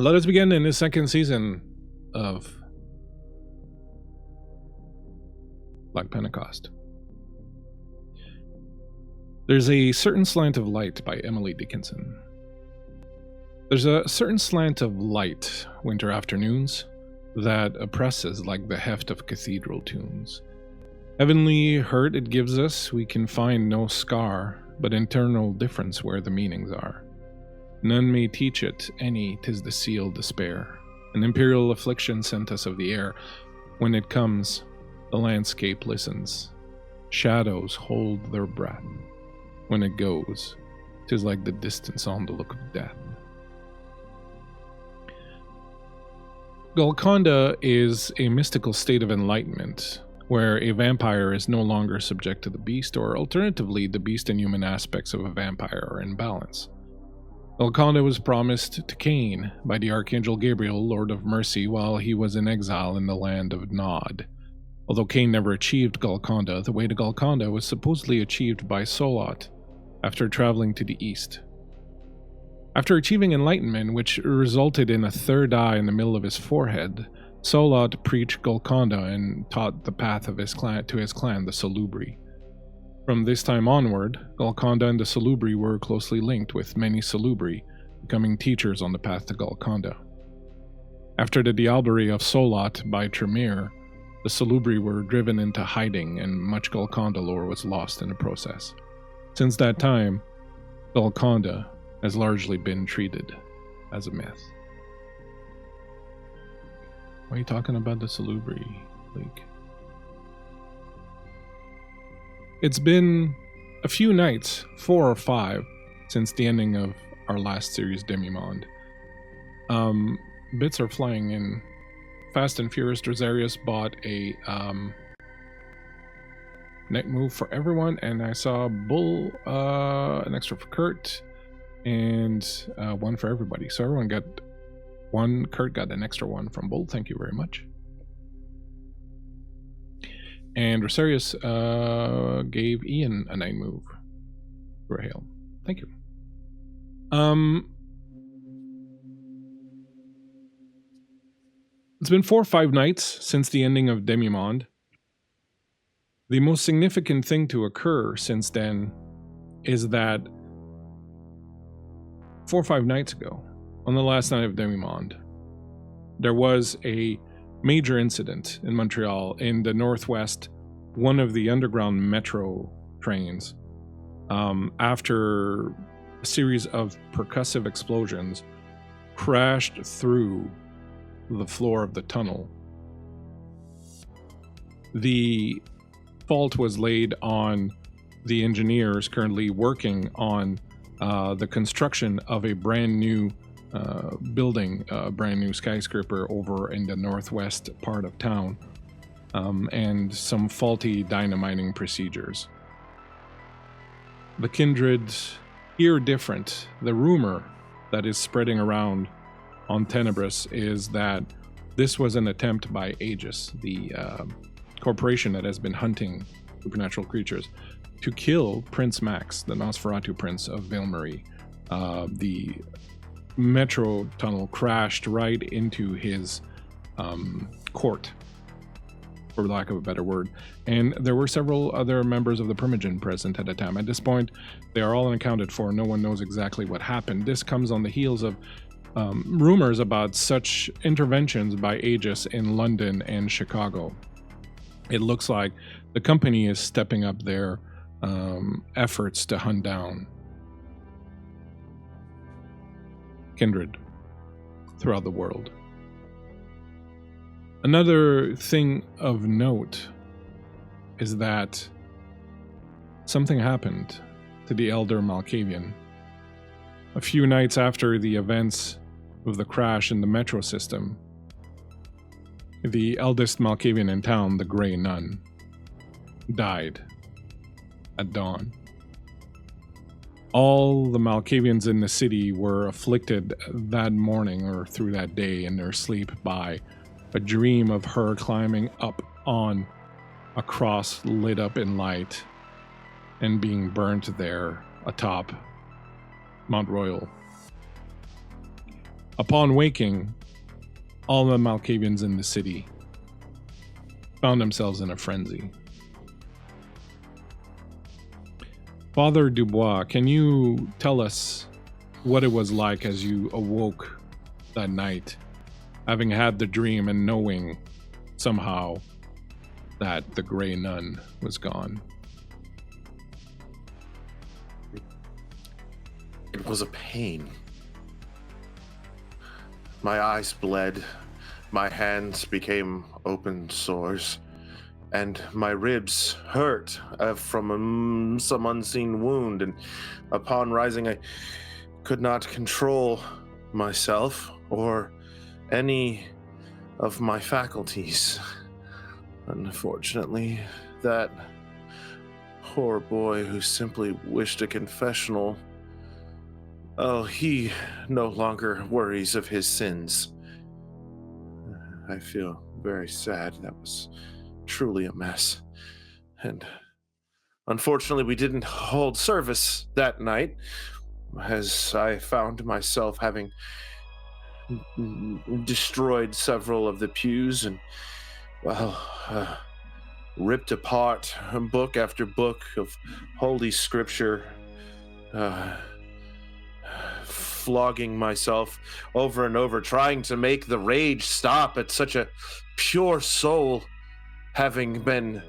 Let us begin in the second season of Black Pentecost. There's a certain slant of light by Emily Dickinson. There's a certain slant of light, winter afternoons, that oppresses like the heft of cathedral tunes. Heavenly hurt it gives us, we can find no scar, but internal difference where the meanings are. None may teach it, any 'tis the sealed despair. An imperial affliction sent us of the air. When it comes, the landscape listens. Shadows hold their breath. When it goes, 'tis like the distance on the look of death. Golconda is a mystical state of enlightenment, where a vampire is no longer subject to the beast, or alternatively, the beast and human aspects of a vampire are in balance. Golconda was promised to Cain by the Archangel Gabriel, Lord of Mercy, while he was in exile in the land of Nod. Although Cain never achieved Golconda, the way to Golconda was supposedly achieved by Solot after traveling to the east. After achieving enlightenment, which resulted in a third eye in the middle of his forehead, Solot preached Golconda and taught the path of his clan to his clan, the Salubri. From this time onward, Golconda and the Salubri were closely linked, with many Salubri becoming teachers on the path to Golconda. After the diablerie of Solot by Tremere, the Salubri were driven into hiding, and much Golconda lore was lost in the process. Since that time, Golconda has largely been treated as a myth. Why are you talking about the Salubri, Bleak? It's been a few nights, 4 or 5, since the ending of our last series, Demimonde. Bits are flying in. Fast and Furious Drosarius bought a night move for everyone, and I saw Bull, an extra for Kurt, and one for everybody. So everyone got one. Kurt got an extra one from Bull. Thank you very much. And Rosarius gave Ian a night move for a hail. Thank you. It's been 4 or 5 nights since the ending of Demimonde. The most significant thing to occur since then is that 4 or 5 nights ago, on the last night of Demimonde, there was a major incident in Montreal, in the northwest. One of the underground metro trains, after a series of percussive explosions, crashed through the floor of the tunnel. The fault was laid on the engineers currently working on the construction of a brand new building, a brand new skyscraper over in the northwest part of town, and some faulty dynamiting procedures. The kindred hear different. The rumor that is spreading around on Tenebris is that this was an attempt by Aegis, the corporation that has been hunting supernatural creatures, to kill Prince Max, the Nosferatu Prince of Ville-Marie. The metro tunnel crashed right into his court, for lack of a better word, and there were several other members of the Primogen present at the time. At this point, they are all unaccounted for. No one knows exactly what happened. This comes on the heels of rumors about such interventions by Aegis in London and Chicago. It looks like the company is stepping up their efforts to hunt down kindred throughout the world. Another thing of note is that something happened to the elder Malkavian. A few nights after the events of the crash in the metro system, the eldest Malkavian in town, the Grey Nun, died at dawn. All the Malkavians in the city were afflicted that morning or through that day in their sleep by a dream of her climbing up on a cross lit up in light and being burnt there atop Mount Royal. Upon waking, all the Malkavians in the city found themselves in a frenzy. Father Dubois, can you tell us what it was like as you awoke that night, having had the dream and knowing somehow that the Grey Nun was gone? It was a pain. My eyes bled, my hands became open sores, and my ribs hurt from some unseen wound, and upon rising I could not control myself or any of my faculties. Unfortunately, that poor boy who simply wished a confessional, he no longer worries of his sins. I feel very sad. That was truly a mess. And unfortunately, we didn't hold service that night, as I found myself having destroyed several of the pews and, ripped apart book after book of Holy Scripture, flogging myself over and over, trying to make the rage stop at such a pure soul having been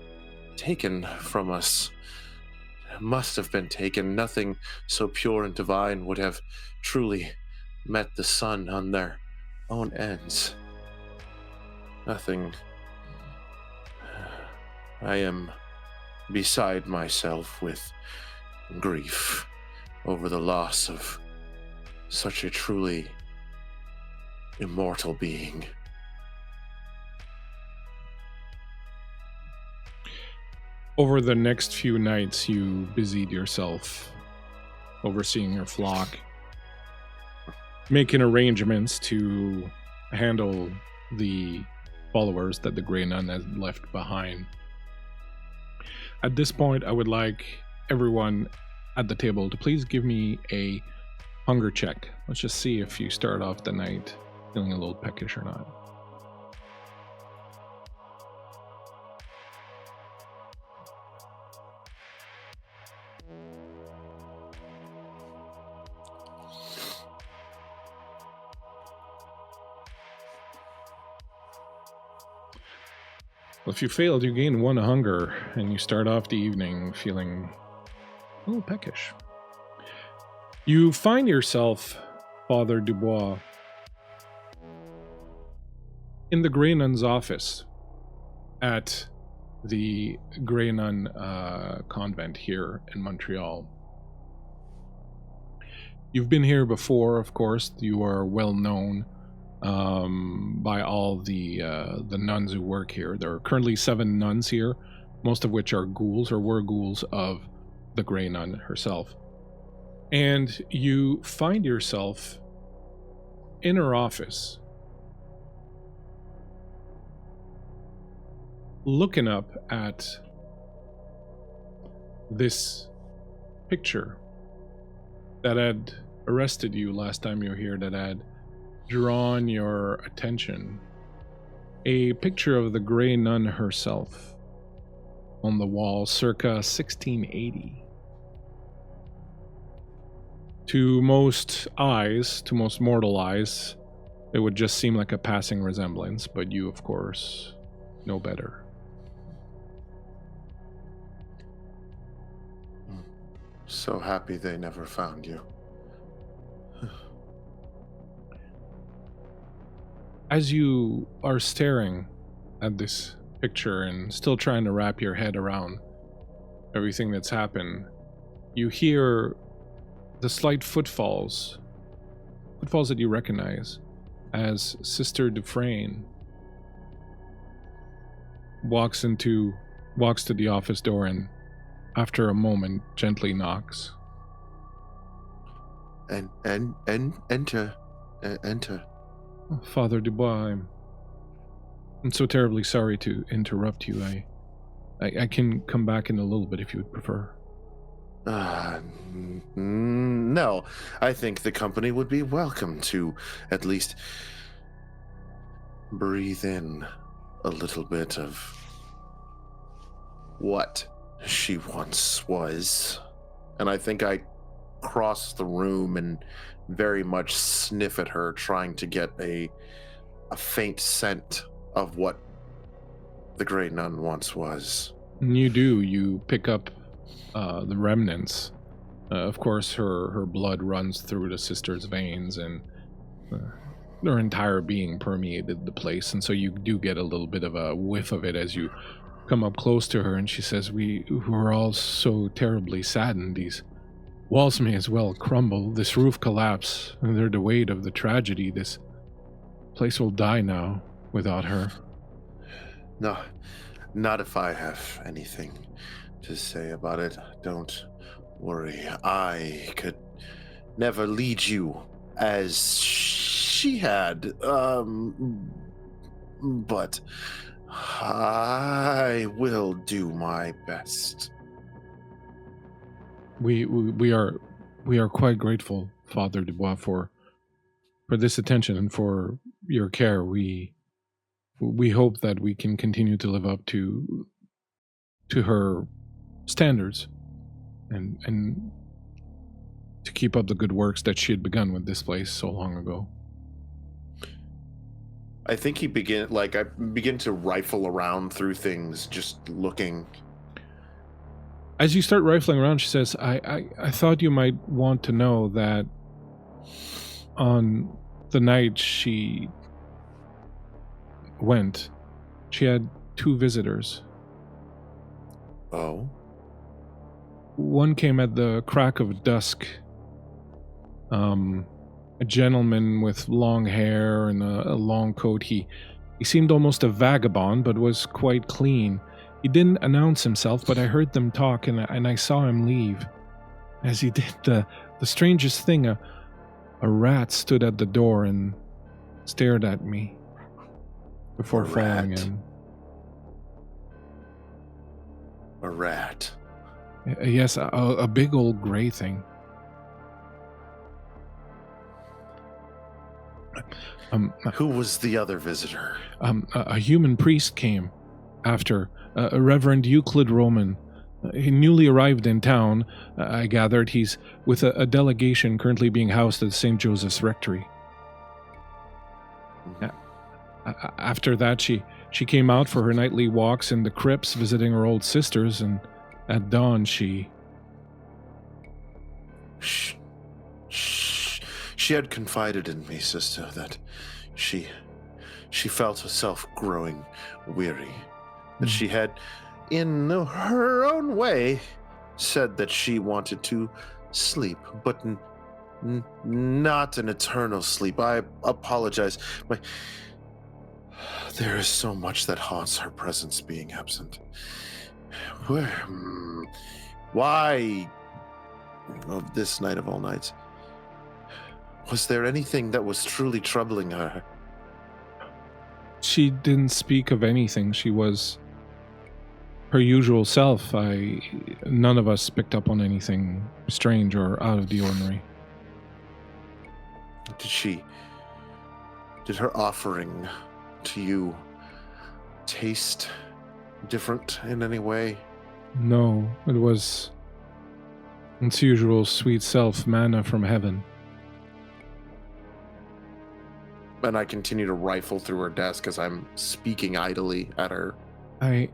taken from us. Must have been taken. Nothing so pure and divine would have truly met the sun on their own ends. Nothing. I am beside myself with grief over the loss of such a truly immortal being. Over the next few nights, you busied yourself overseeing your flock, making arrangements to handle the followers that the Grey Nun had left behind. At this point, I would like everyone at the table to please give me a hunger check. Let's just see if you start off the night feeling a little peckish or not. Well, if you failed, you gain 1 hunger, and you start off the evening feeling a little peckish. You find yourself, Father Dubois, in the Grey Nun's office at the Grey Nun convent here in Montreal. You've been here before, of course. You are well known by all the nuns who work here. There are currently 7 nuns here, most of which are ghouls or were ghouls of the Grey Nun herself. And you find yourself in her office, looking up at this picture that had arrested you last time you were here, that had drawn your attention. A picture of the Grey Nun herself on the wall circa 1680. To most eyes, to most mortal eyes, it would just seem like a passing resemblance, but you, of course, know better. So happy they never found you. As you are staring at this picture and still trying to wrap your head around everything that's happened, you hear the slight footfalls that you recognize as Sister Dufresne walks to the office door and, after a moment, gently knocks. Enter. Father Dubois, I'm so terribly sorry to interrupt you. I can come back in a little bit if you would prefer. No, I think the company would be welcome to at least breathe in a little bit of what she once was. And I think I cross the room and very much sniff at her, trying to get a faint scent of what the Grey Nun once was. You do. You pick up the remnants. Of course, her blood runs through the sister's veins, and her entire being permeated the place. And so you do get a little bit of a whiff of it as you come up close to her, and she says, we're all so terribly saddened. These walls may as well crumble, this roof collapse under the weight of the tragedy. This place will die now without her. No, not if I have anything to say about it. Don't worry. I could never lead you as she had, but I will do my best. We are quite grateful, Father Dubois, for this attention and for your care. We hope that we can continue to live up to her standards and to keep up the good works that she had begun with this place so long ago. I think I begin to rifle around through things, just looking. As you start rifling around, she says, I thought you might want to know that on the night she went, she had 2 visitors. Oh? One came at the crack of dusk. A gentleman with long hair and a long coat. He seemed almost a vagabond, but was quite clean. He didn't announce himself, but I heard them talk, and I saw him leave. As he did, the strangest thing, a rat stood at the door and stared at me before falling in. A rat? Yes, a big old gray thing. Who was the other visitor? A human priest came after, a Reverend Euclid Roman. He newly arrived in town. I gathered he's with a delegation currently being housed at St. Joseph's Rectory. After that, she came out for her nightly walks in the crypts, visiting her old sisters, and at dawn she had confided in me, sister, that she felt herself growing weary. That she had, in her own way, said that she wanted to sleep, but not an eternal sleep. I apologize. There is so much that haunts her presence being absent. Why, of this night of all nights, was there anything that was truly troubling her? She didn't speak of anything. She was her usual self. None of us picked up on anything strange or out of the ordinary. Did her offering to you taste different in any way? No, it was its usual sweet self, manna from heaven. And I continue to rifle through her desk as I'm speaking idly at her. I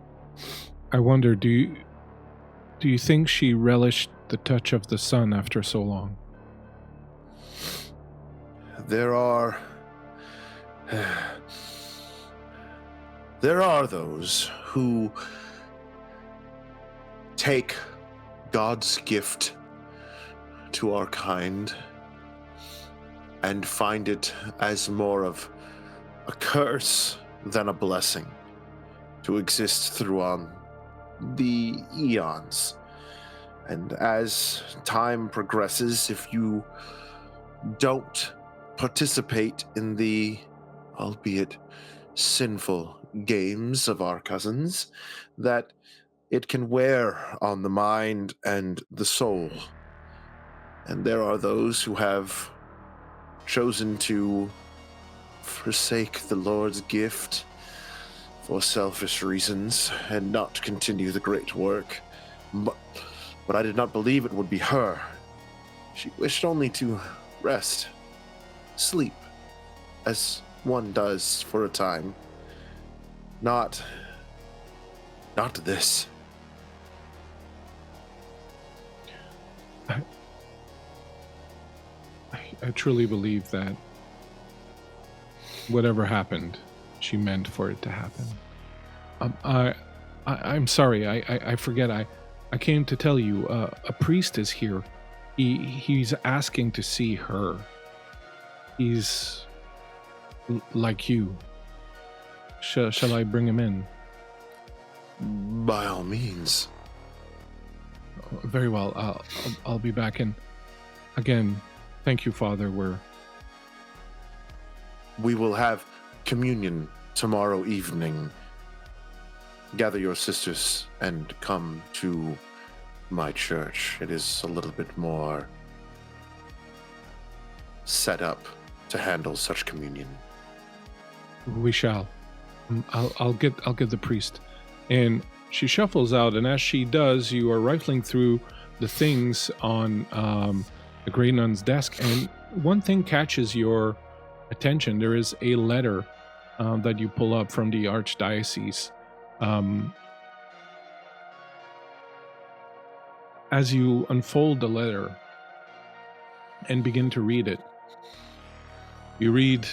wonder, do you think she relished the touch of the sun after so long? There are those who take God's gift to our kind and find it as more of a curse than a blessing to exist through the eons. And as time progresses, if you don't participate in the, albeit sinful, games of our cousins, that it can wear on the mind and the soul. And there are those who have chosen to forsake the Lord's gift for selfish reasons and not continue the great work. But I did not believe it would be her. She wished only to rest, sleep, as one does for a time. Not this. I truly believe that whatever happened, she meant for it to happen. I'm sorry. I forget. I came to tell you. A priest is here. He's asking to see her. He's like you. Shall I bring him in? By all means. Very well. I'll be back in. Again, thank you, Father. We will have communion tomorrow evening. Gather your sisters and come to my church. It is a little bit more set up to handle such communion. We shall. I'll get the priest. And she shuffles out, and as she does, you are rifling through the things on the Grey Nun's desk, and one thing catches your attention. There is a letter that you pull up from the Archdiocese. As you unfold the letter and begin to read it, you read,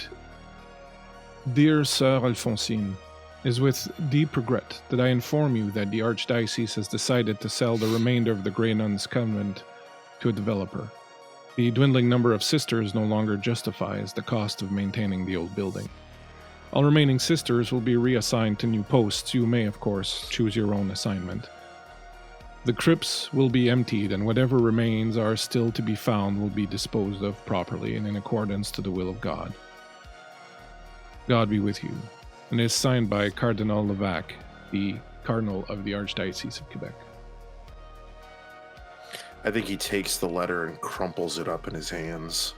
"Dear Sœur Alphonsine, it is with deep regret that I inform you that the Archdiocese has decided to sell the remainder of the Grey Nun's convent to a developer. The dwindling number of sisters no longer justifies the cost of maintaining the old building. All remaining sisters will be reassigned to new posts. You may, of course, choose your own assignment. The crypts will be emptied, and whatever remains are still to be found will be disposed of properly and in accordance to the will of God. God be with you." And it is signed by Cardinal Levac, the Cardinal of the Archdiocese of Quebec. I think he takes the letter and crumples it up in his hands.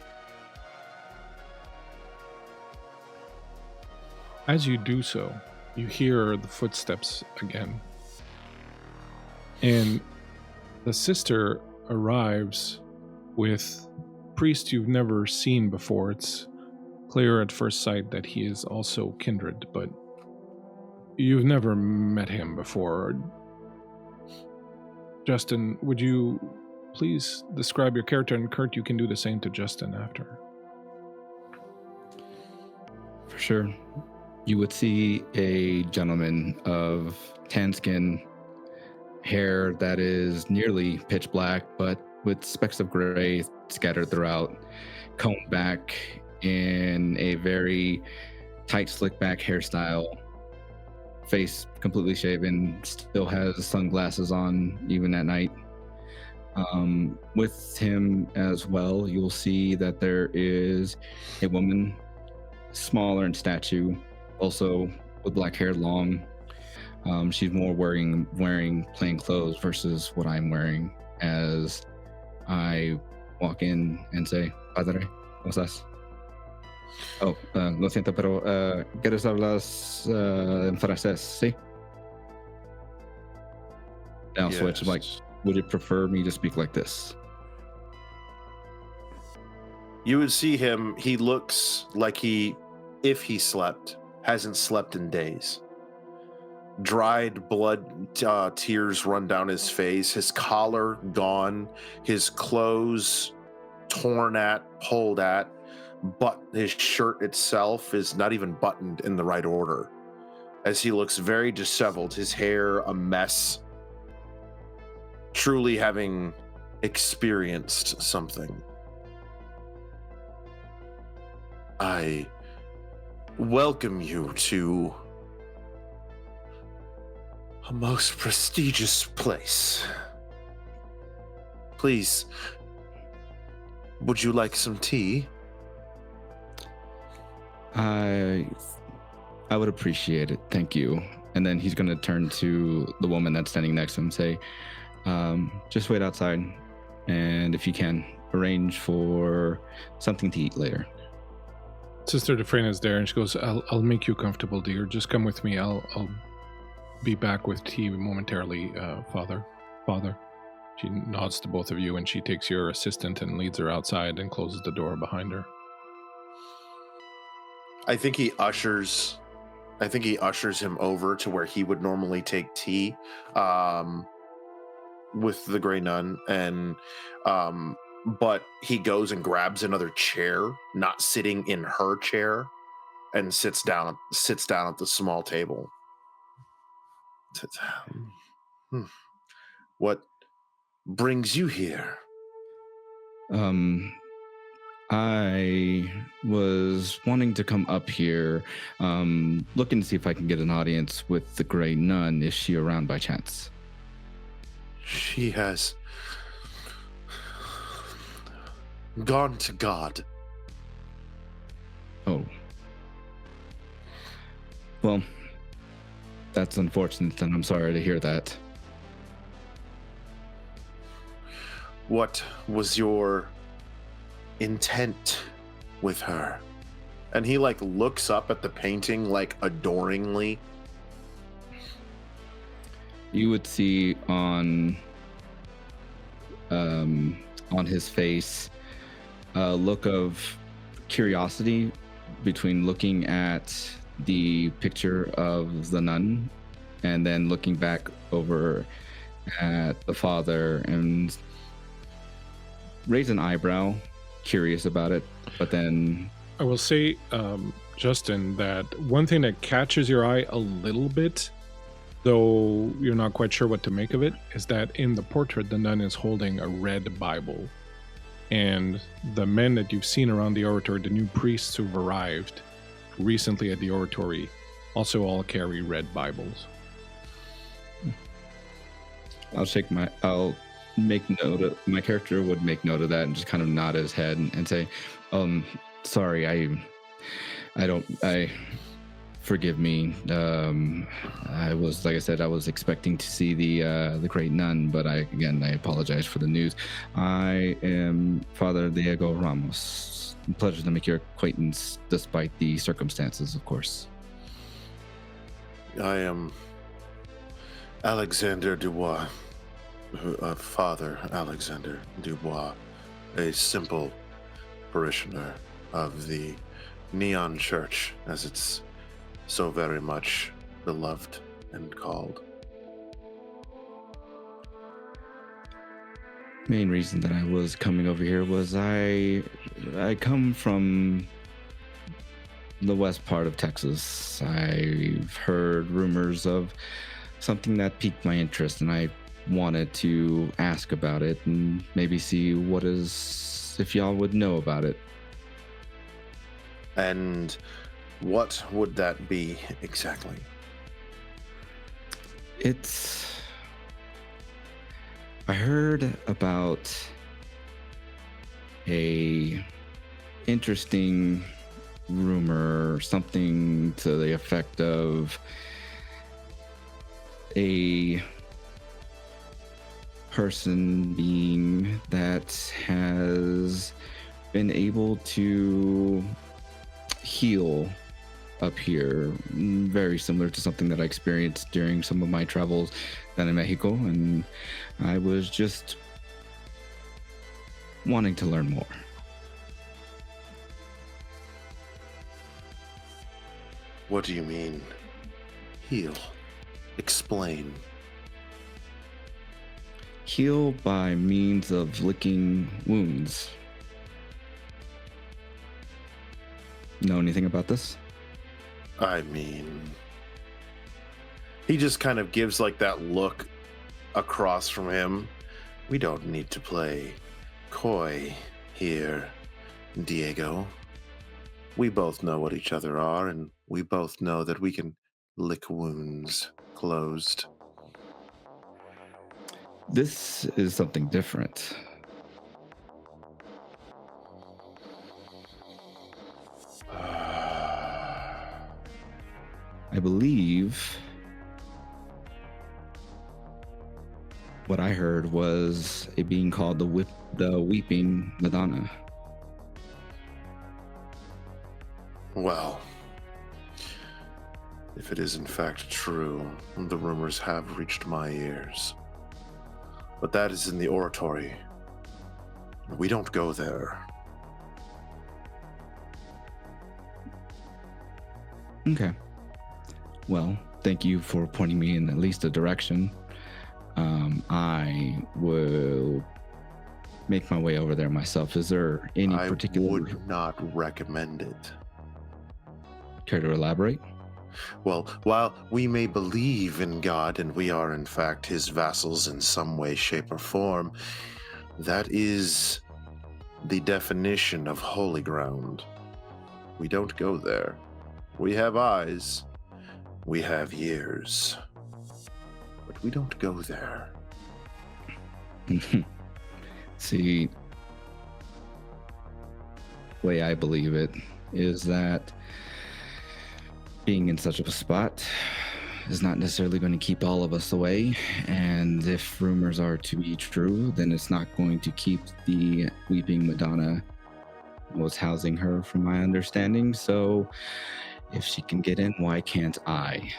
As you do so, you hear the footsteps again. And the sister arrives with a priest you've never seen before. It's clear at first sight that he is also kindred, but you've never met him before. Justin, would you please describe your character? And Kurt, you can do the same to Justin after. For sure. You would see a gentleman of tan skin, hair that is nearly pitch black, but with specks of gray scattered throughout, combed back in a very tight, slick back hairstyle, face completely shaven, still has sunglasses on even at night. With him as well, you'll see that there is a woman, smaller in stature, also with black hair, long. She's more wearing plain clothes versus what I'm wearing. As I walk in and say, "Padre, ¿cómo estás?" "Oh, lo siento, pero ¿quieres hablar en francés, sí?" Now Yes. switch, like, would you prefer me to speak like this? You would see him, he looks like if he slept, hasn't slept in days. Dried blood, tears run down his face, his collar gone, his clothes torn at, pulled at, but his shirt itself is not even buttoned in the right order, as he looks very disheveled, his hair a mess, truly having experienced something. I welcome you to a most prestigious place. Please, would you like some tea? I would appreciate it, thank you. And then he's going to turn to the woman that's standing next to him and say, "Just wait outside. And if you can, arrange for something to eat later. Sister Dufresne is there, and she goes, I'll make you comfortable, dear. Just come with me. I'll be back with tea momentarily, Father. She nods to both of you, and she takes your assistant and leads her outside and closes the door behind her. I think he ushers him over to where he would normally take tea, with the Grey Nun, and but he goes and grabs another chair, not sitting in her chair, and sits down at the small table. What brings you here? I was wanting to come up here, looking to see if I can get an audience with the Grey Nun. Is she around by chance? She has gone to God. Oh. Well, that's unfortunate, and I'm sorry to hear that. What was your intent with her? And he looks up at the painting adoringly. You would see on his face a look of curiosity between looking at the picture of the nun and then looking back over at the father and raise an eyebrow, curious about it, but then... I will say, Justin, that one thing that catches your eye a little bit, though you're not quite sure what to make of it, is that in the portrait, the nun is holding a red Bible. And the men that you've seen around the oratory, the new priests who've arrived recently at the oratory, also all carry red Bibles. I'll make note of, my character would make note of that and just kind of nod his head and say, sorry, I forgive me. I was, like I said, I was expecting to see the Grey Nun, but I apologize for the news. I am Father Diego Ramos. Pleasure to make your acquaintance despite the circumstances, of course. I am Alexander Dubois, Father Alexander Dubois, a simple parishioner of the Neon Church, as it's so very much beloved and called. Main reason that I was coming over here was I come from the west part of Texas. I've heard rumors of something that piqued my interest, and I wanted to ask about it and maybe see if y'all would know about it. And what would that be exactly? I heard about a interesting rumor, something to the effect of a person being that has been able to heal up here, very similar to something that I experienced during some of my travels down in Mexico, and I was just wanting to learn more. What do you mean? Heal. Explain. Heal by means of licking wounds. Know anything about this? I mean, he just kind of gives that look across from him. We don't need to play coy here, Diego. We both know what each other are, and we both know that we can lick wounds closed. This is something different. I believe What I heard was it being called the Weeping Madonna. Well, if it is in fact true, the rumors have reached my ears. But that is in the Oratory. We don't go there. Okay. Well, thank you for pointing me in at least a direction. I will make my way over there myself. Is there any particular... I would not recommend it. Care to elaborate? Well, while we may believe in God and we are in fact his vassals in some way, shape, or form, that is the definition of holy ground. We don't go there. We have eyes. We have ears. But we don't go there. See, the way I believe it is that being in such a spot is not necessarily going to keep all of us away. And if rumors are to be true, then it's not going to keep the Weeping Madonna was housing her, from my understanding. So if she can get in, why can't I?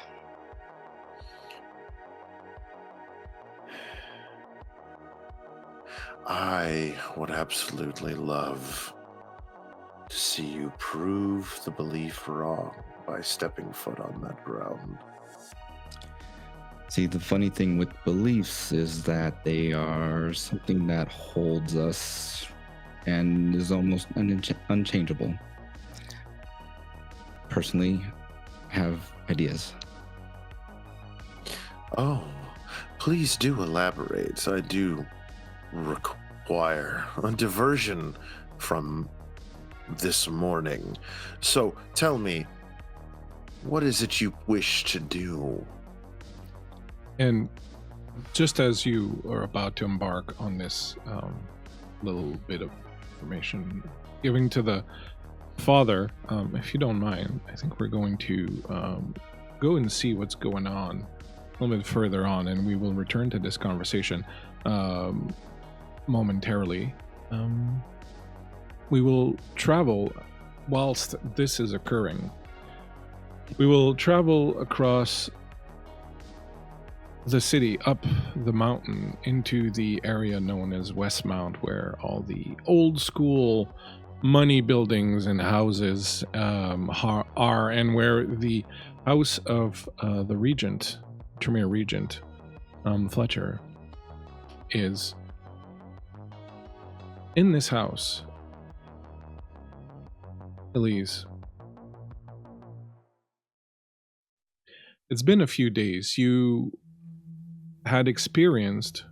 I would absolutely love to see you prove the belief wrong by stepping foot on that ground. See, the funny thing with beliefs is that they are something that holds us and is almost unchangeable. Personally, have ideas. Oh, please do elaborate. I do require a diversion from this morning. So tell me, what is it you wish to do? And just as you are about to embark on this little bit of information, giving to the father, if you don't mind, I think we're going to go and see what's going on a little bit further on, and we will return to this conversation momentarily. We will travel whilst this is occurring. We will travel across the city, up the mountain, into the area known as Westmount, where all the old school money buildings and houses are, and where the house of the regent, Tremere regent, Fletcher, is. In this house, Elise, it's been a few days. You had experienced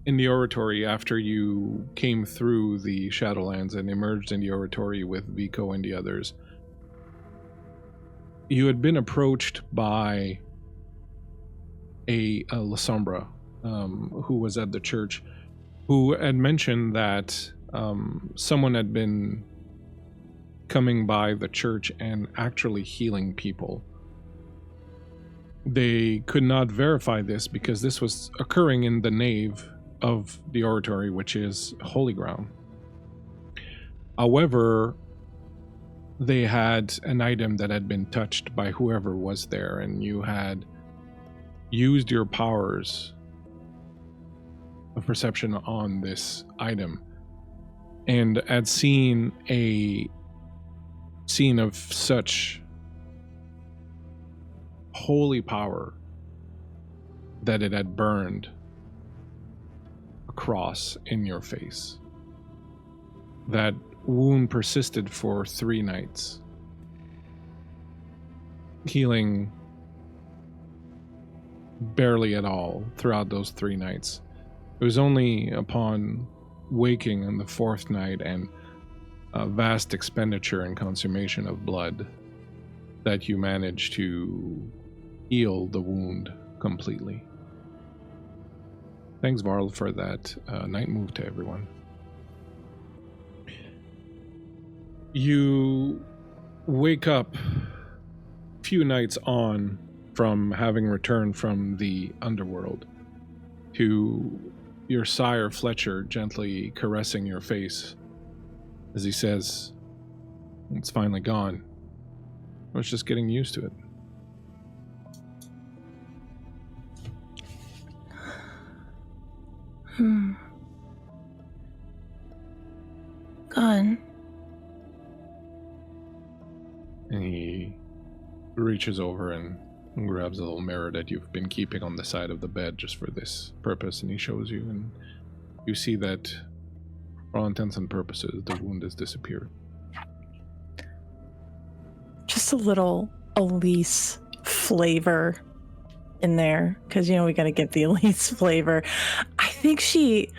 in the Oratory, after you came through the Shadowlands and emerged in the Oratory with Vico and the others, you had been approached by a La Sombra, who was at the church, who had mentioned that someone had been coming by the church and actually healing people. They could not verify this because this was occurring in the nave of the Oratory, which is holy ground. However, they had an item that had been touched by whoever was there, and you had used your powers of perception on this item and had seen a scene of such holy power that it had burned a cross in your face. That wound persisted for 3 nights, healing barely at all throughout those 3 nights. It was only upon waking on the 4th night and a vast expenditure and consummation of blood that you managed to heal the wound completely. Thanks, Varl, for that night move to everyone. You wake up a few nights on from having returned from the underworld, to your sire Fletcher gently caressing your face as he says, "It's finally gone. I was just getting used to it." Gone. And he reaches over and grabs a little mirror that you've been keeping on the side of the bed just for this purpose, and he shows you, and you see that for all intents and purposes the wound has disappeared. Just a little Elise flavor in there, because we got to get the Elise flavor. I think she,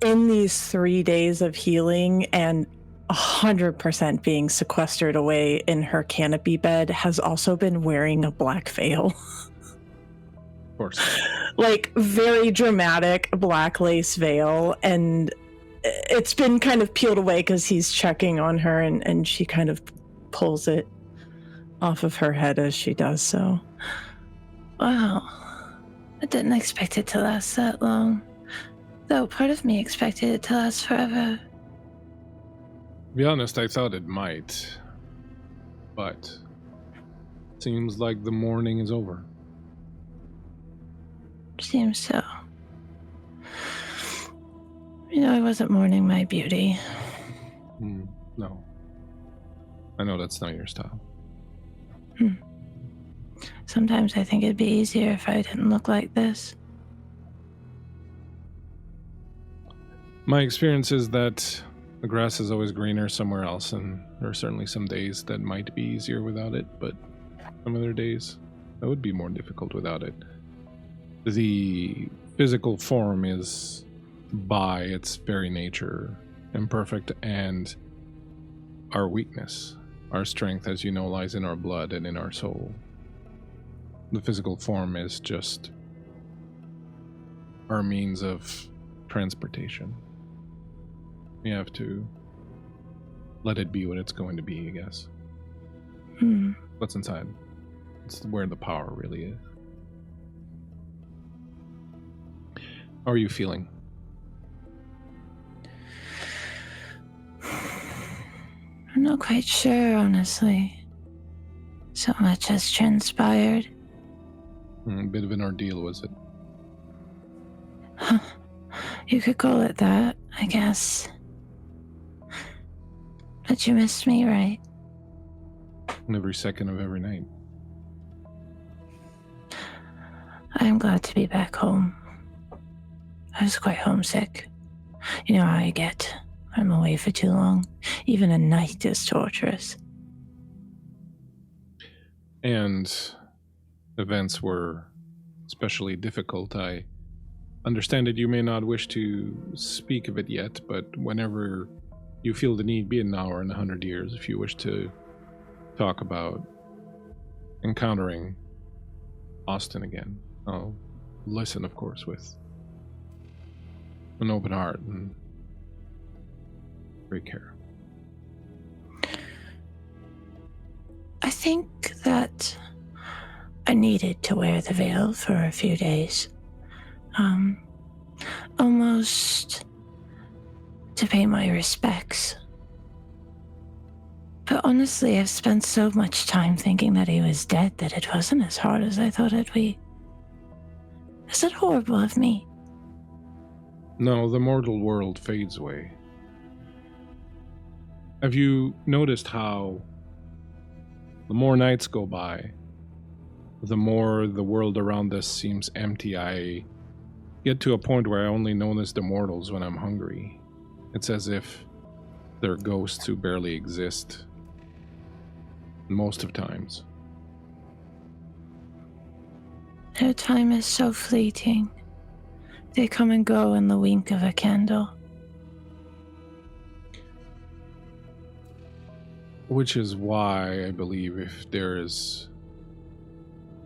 in these 3 days of healing and 100% being sequestered away in her canopy bed, has also been wearing a black veil. Of course. Like, very dramatic black lace veil, and it's been kind of peeled away because he's checking on her, and she kind of pulls it off of her head as she does so. Wow. I didn't expect it to last that long. Though part of me expected it to last forever. To be honest, I thought it might, but seems like the mourning is over. Seems so. I wasn't mourning my beauty. No. I know that's not your style. Sometimes I think it'd be easier if I didn't look like this. My experience is that the grass is always greener somewhere else, and there are certainly some days that might be easier without it, but some other days that would be more difficult without it. The physical form is, by its very nature, imperfect, and our weakness, our strength, as you know, lies in our blood and in our soul. The physical form is just our means of transportation. We have to let it be what it's going to be, I guess. What's inside? It's where the power really is. How are you feeling? I'm not quite sure, honestly. So much has transpired. A bit of an ordeal, was it? You could call it that, I guess. But you missed me, right? Every second of every night. I'm glad to be back home. I was quite homesick. You know how I get. I'm away for too long. Even a night is torturous. And events were especially difficult. I understand that you may not wish to speak of it yet, but whenever you feel the need, be it now or in 100 years, if you wish to talk about encountering Austin again, I'll listen, of course, with an open heart and great care. I think that I needed to wear the veil for a few days. Almost to pay my respects. But honestly, I've spent so much time thinking that he was dead that it wasn't as hard as I thought it'd be. Is that horrible of me? No, the mortal world fades away. Have you noticed how the more nights go by, the more the world around us seems empty? I get to a point where I only notice the mortals when I'm hungry. It's as if they're ghosts who barely exist most of times. Their time is so fleeting. They come and go in the wink of a candle. Which is why I believe if there is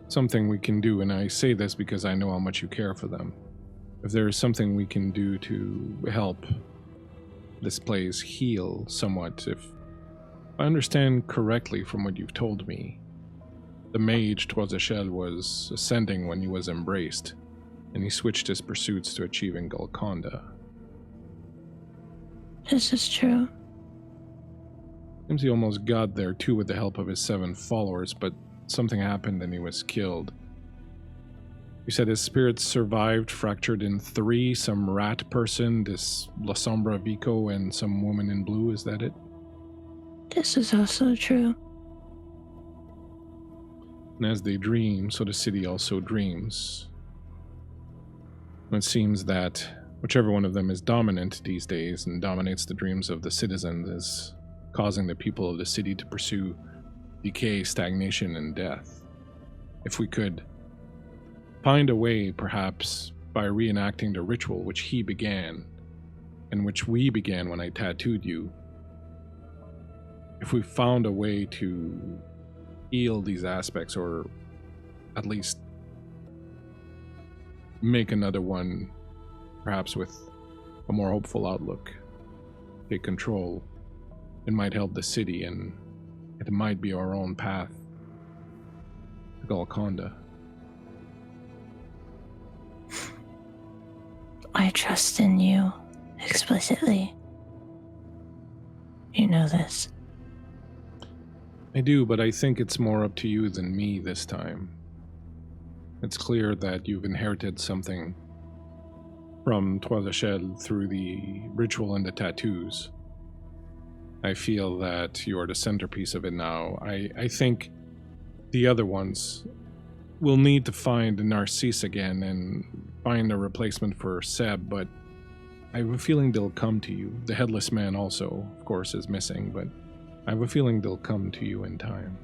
something we can do, and I say this because I know how much you care for them, if there is something we can do to help this place heal somewhat, if I understand correctly from what you've told me, the mage Toisachel was ascending when he was embraced. and he switched his pursuits to achieving Golconda. This is true. Seems he almost got there too with the help of his 7 followers, but something happened and he was killed. You said his spirit survived, fractured in 3, some rat person, this La Sombra Vico, and some woman in blue, is that it? This is also true. And as they dream, so the city also dreams. It seems that whichever one of them is dominant these days and dominates the dreams of the citizens is causing the people of the city to pursue decay, stagnation, and death. If we could find a way, perhaps, by reenacting the ritual which he began, and which we began when I tattooed you, if we found a way to heal these aspects, or at least make another one, perhaps with a more hopeful outlook, take control, it might help the city, and it might be our own path to Golconda. I trust in you explicitly. You know this. I do, but I think it's more up to you than me this time. It's clear that you've inherited something from Trois Echelles through the ritual and the tattoos. I feel that you are the centerpiece of it now. I think the other ones will need to find Narcisse again and find a replacement for Seb, but I have a feeling they'll come to you. The Headless Man also, of course, is missing, but I have a feeling they'll come to you in time.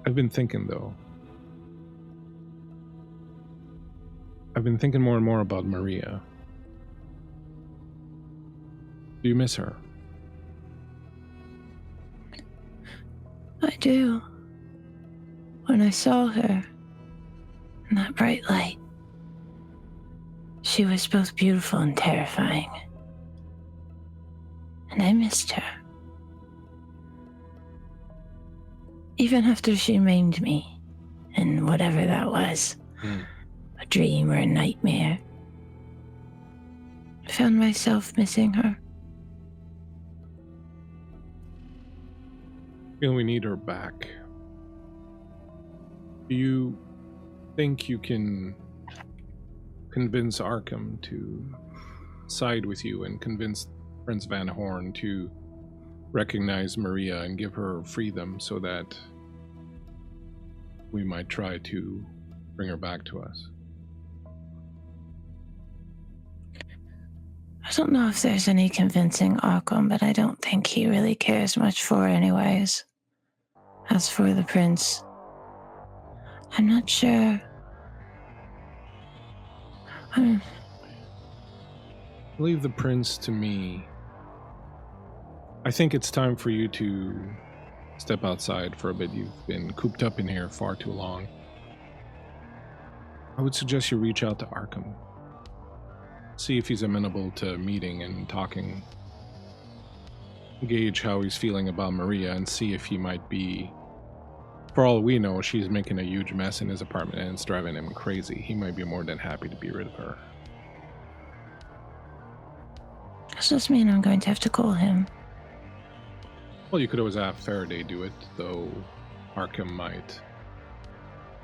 I've been thinking, though. I've been thinking more and more about Maria. Do you miss her? I do. When I saw her in that bright light, she was both beautiful and terrifying. And I missed her. Even after she maimed me, and whatever that was, a dream or a nightmare, I found myself missing her. I feel we need her back. Do you think you can convince Arkham to side with you and convince Prince Van Horn to recognize Maria and give her freedom so that we might try to bring her back to us? I don't know if there's any convincing Arkham, but I don't think he really cares much for her anyways. As for the prince, I'm not sure. Leave the prince to me. I think it's time for you to step outside for a bit. You've been cooped up in here far too long. I would suggest you reach out to Arkham. See if he's amenable to meeting and talking. Gauge how he's feeling about Maria and see if he might be... For all we know, she's making a huge mess in his apartment and it's driving him crazy. He might be more than happy to be rid of her. Does this mean I'm going to have to call him? Well, you could always have Faraday do it, though Arkham might.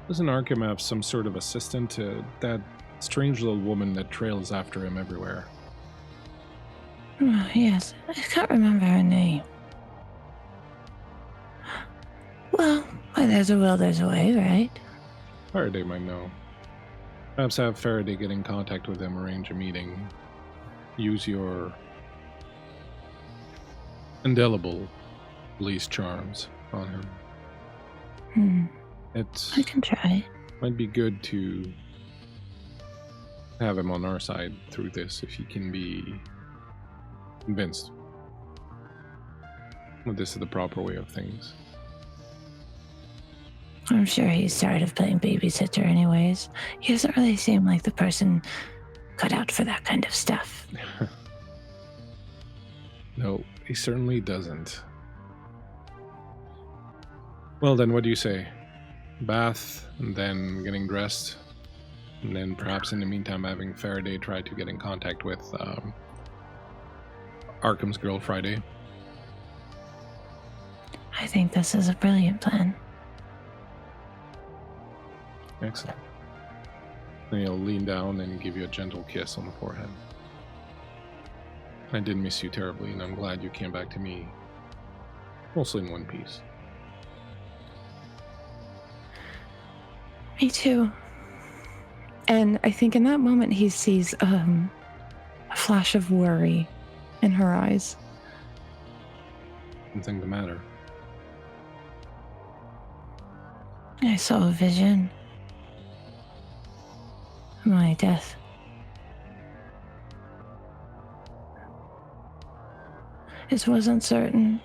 Doesn't Arkham have some sort of assistant to that strange little woman that trails after him everywhere? Oh, yes, I can't remember her name. Well, where there's a will, there's a way, right? Faraday might know. Perhaps have Faraday get in contact with him, arrange a meeting. Use your indelible police charms on him. I can try. Might be good to have him on our side through this if he can be convinced that this is the proper way of things. I'm sure he's tired of playing babysitter anyways. He doesn't really seem like the person cut out for that kind of stuff. No, he certainly doesn't. Well then, what do you say? bath, and then getting dressed, and then perhaps in the meantime having Faraday try to get in contact with Arkham's girl Friday. I think this is a brilliant plan. Excellent. Then he'll lean down and give you a gentle kiss on the forehead. I did miss you terribly, and I'm glad you came back to me mostly in one piece. Me too. And I think in that moment he sees a flash of worry in her eyes. Something the matter. I saw a vision. My death. It wasn't certain.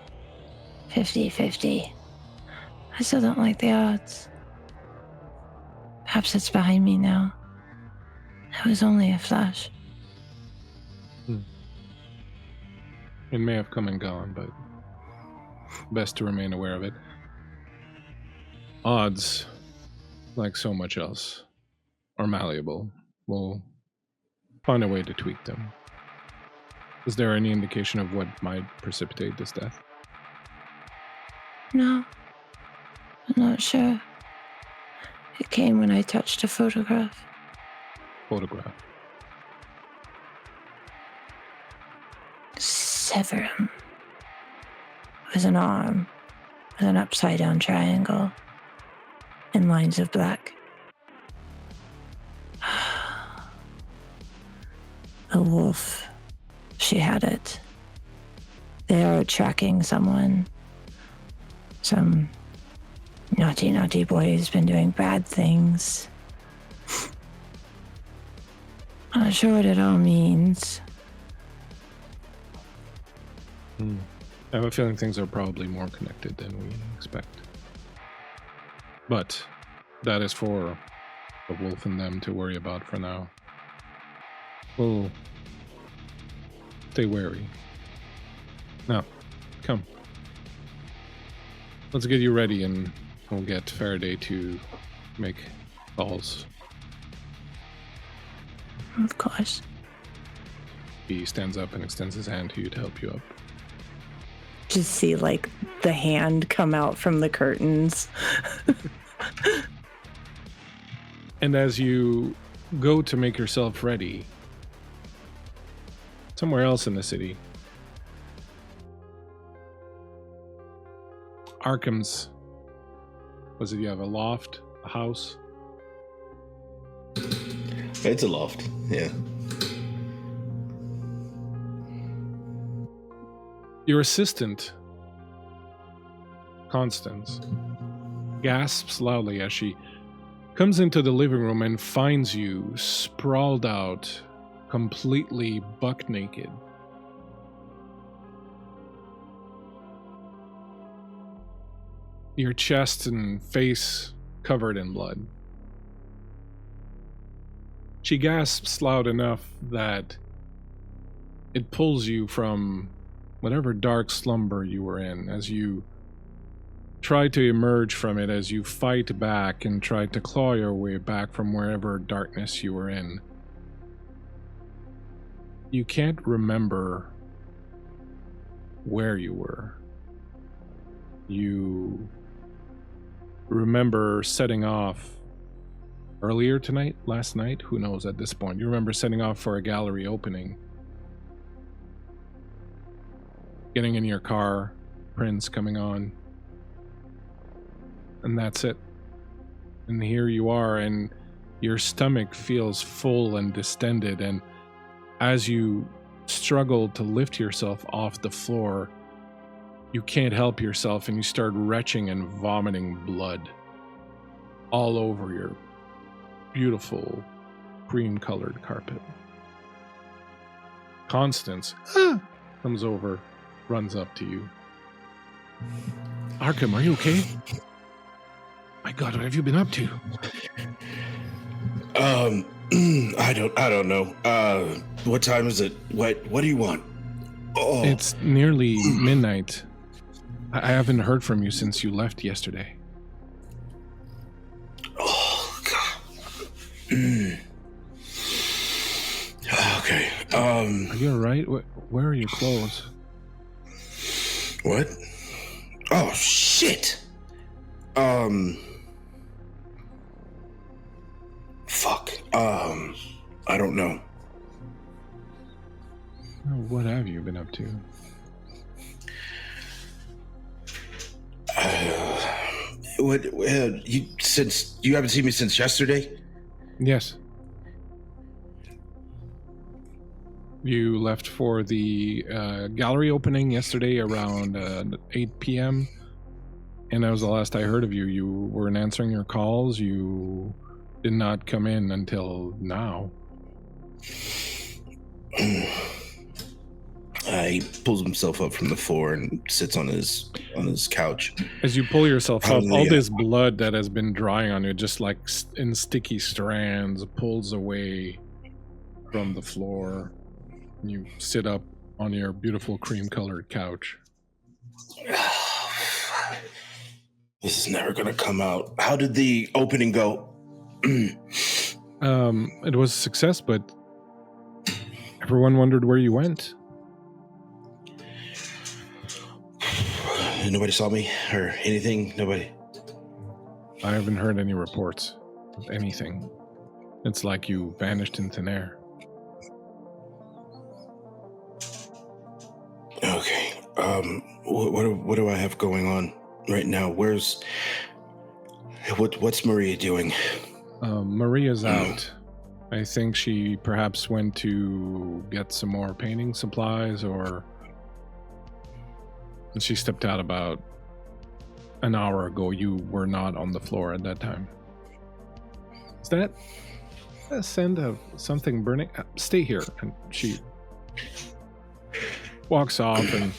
50-50. I still don't like the odds. Perhaps it's behind me now. It was only a flash. It may have come and gone, but best to remain aware of it. Odds, like so much else, are malleable. We'll find a way to tweak them. Is there any indication of what might precipitate this death? No, I'm not sure. It came when I touched a photograph. Photograph. Severum. It was an arm with an upside-down triangle in lines of black. A wolf. She had it. They are tracking someone. Some naughty boy who's been doing bad things. I'm not sure what it all means. I have a feeling things are probably more connected than we expect. But that is for the wolf and them to worry about for now. We'll stay wary. Now, come. Let's get you ready and we'll get Faraday to make calls. Of course. He stands up and extends his hand to you to help you up. Just see like the hand come out from the curtains. And as you go to make yourself ready, somewhere else in the city, Arkham's, was it, you have a loft, a house? It's a loft, yeah. Your assistant, Constance, gasps loudly as she comes into the living room and finds you sprawled out, completely buck naked. Your chest and face covered in blood. She gasps loud enough that it pulls you from whatever dark slumber you were in as you try to emerge from it, as you fight back and try to claw your way back from wherever darkness you were in. You can't remember where you were. You remember setting off earlier tonight, last night, who knows at this point. You remember setting off for a gallery opening, getting in your car, Prince coming on, and that's it. And here you are, and your stomach feels full and distended, and as you struggle to lift yourself off the floor, you can't help yourself, and you start retching and vomiting blood all over your beautiful cream-colored carpet. Constance comes over, runs up to you. Arkham, are you okay? My God, what have you been up to? I don't know. What time is it? What do you want? Oh. It's nearly midnight. I haven't heard from you since you left yesterday. Are you all right? Where are your clothes? What? Oh, shit. Fuck. I don't know. What have you been up to? You haven't seen me since yesterday? Yes. You left for the gallery opening yesterday around 8 p.m. And that was the last I heard of you. You weren't answering your calls. You did not come in until now. He pulls himself up from the floor and sits on his couch. As you pull yourself up, all this blood that has been drying on you, just like in sticky strands, pulls away from the floor. And you sit up on your beautiful cream-colored couch. This is never going to come out. How did the opening go? It was a success, but everyone wondered where you went. Nobody saw me or anything? Nobody? I haven't heard any reports of anything. It's like you vanished in thin air. Okay. What do I have going on right now? What's Maria doing? Maria's out. I think she perhaps went to get some more painting supplies, or she stepped out about an hour ago. You were not on the floor at that time. Is that a scent of something burning? Stay here. And she walks off and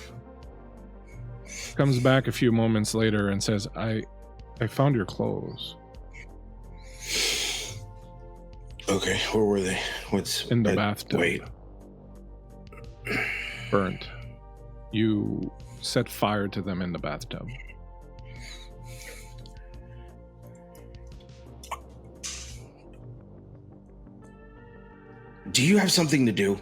comes back a few moments later and says, I found your clothes. Okay, where were they? What's in the bathtub? Wait. Burnt. You set fire to them in the bathtub. Do you have something to do?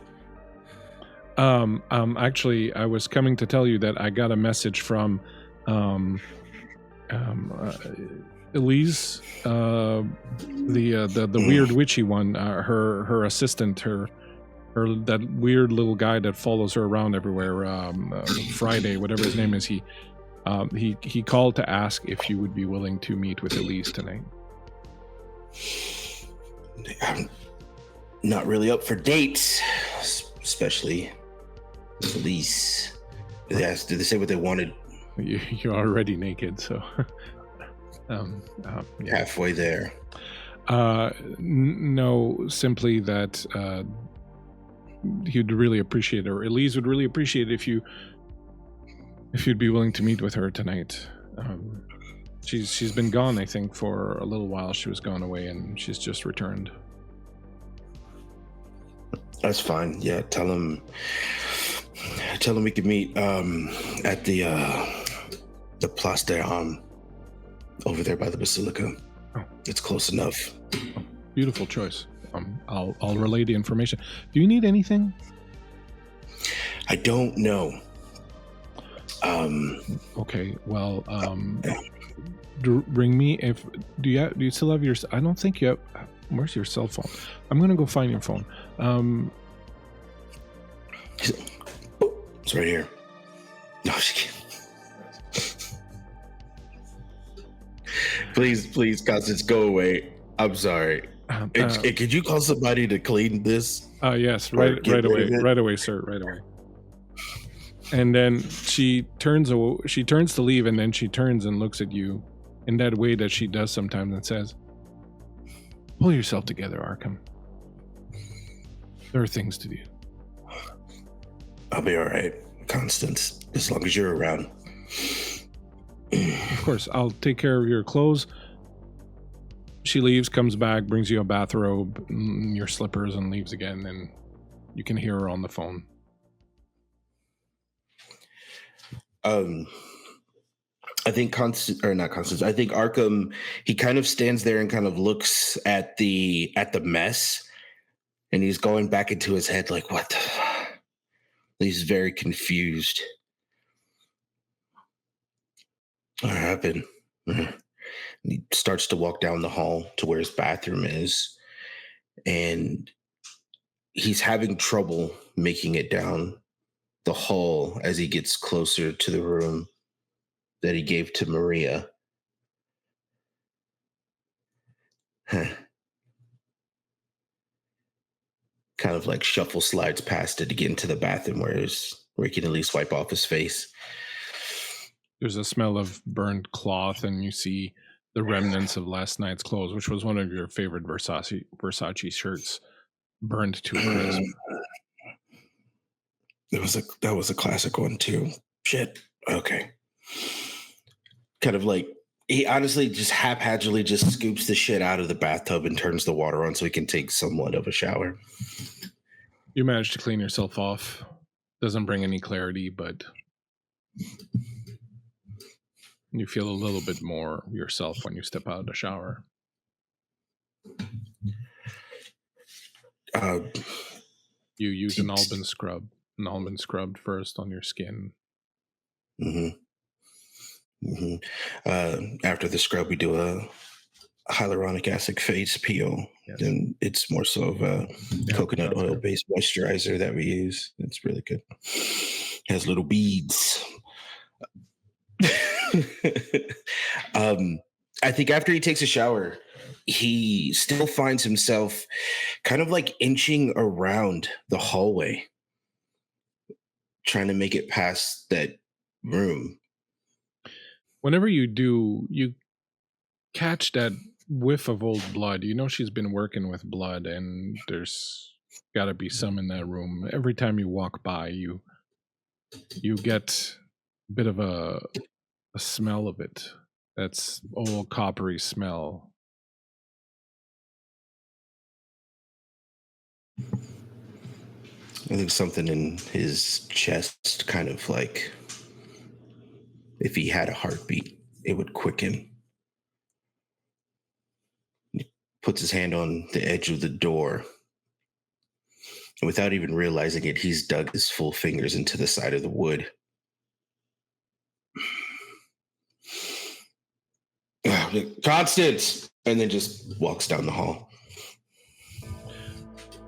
Actually, I was coming to tell you that I got a message from Elise, the weird witchy one, her assistant, her that weird little guy that follows her around everywhere. Friday, whatever his name is, he called to ask if you would be willing to meet with Elise tonight. I'm not really up for dates, especially with Elise. Did they say what they wanted? You're already naked, so yeah. Halfway there. No, simply that he'd really appreciate it, or Elise would really appreciate it if you'd be willing to meet with her tonight. She's been gone, I think, for a little while. She was gone away, and she's just returned. That's fine. Yeah, tell him we could meet at the Place d'Armes over there by the Basilica. Oh. It's close enough. Oh, beautiful choice. I'll relay the information. Do you need anything? I don't know. Okay. Well, ring me if do you still have your? I don't think you have. Where's your cell phone? I'm gonna go find your phone. It's right here. No, just kidding. Please, Constance, go away. I'm sorry. Could you call somebody to clean this? Yes, right away, sir, right away. And then she turns to leave, and then she turns and looks at you in that way that she does sometimes and says, "Pull yourself together, Arkham. There are things to do." I'll be all right, Constance, as long as you're around. Of course, I'll take care of your clothes. She leaves, comes back, brings you a bathrobe, your slippers, and leaves again, and you can hear her on the phone. I think I think Arkham, he kind of stands there and kind of looks at the mess, And he's going back into his head like, what the... He's very confused. What happened? He starts to walk down the hall to where his bathroom is. And he's having trouble making it down the hall as he gets closer to the room that he gave to Maria. Kind of like shuffle slides past it to get into the bathroom where he can at least wipe off his face. There's a smell of burned cloth, and you see the remnants of last night's clothes, which was one of your favorite Versace shirts, burned to a crisp. That was a classic one too. Shit. Okay. Kind of like he honestly just haphazardly just scoops the shit out of the bathtub and turns the water on so he can take somewhat of a shower. You manage to clean yourself off. Doesn't bring any clarity, but you feel a little bit more yourself when you step out of the shower. You use an almond scrub first on your skin. After the scrub, we do a hyaluronic acid face peel. Yes. And it's more so of a coconut oil-based moisturizer that we use. It's really good. It has little beads. I think after he takes a shower, he still finds himself kind of like inching around the hallway, trying to make it past that room. Whenever you do, you catch that whiff of old blood. You know she's been working with blood, and there's got to be some in that room. Every time you walk by, you get a bit of a smell of it. That's old coppery smell. I think something in his chest, kind of like if he had a heartbeat, it would quicken. He puts his hand on the edge of the door. And without even realizing it, he's dug his full fingers into the side of the wood. Constance! And then just walks down the hall.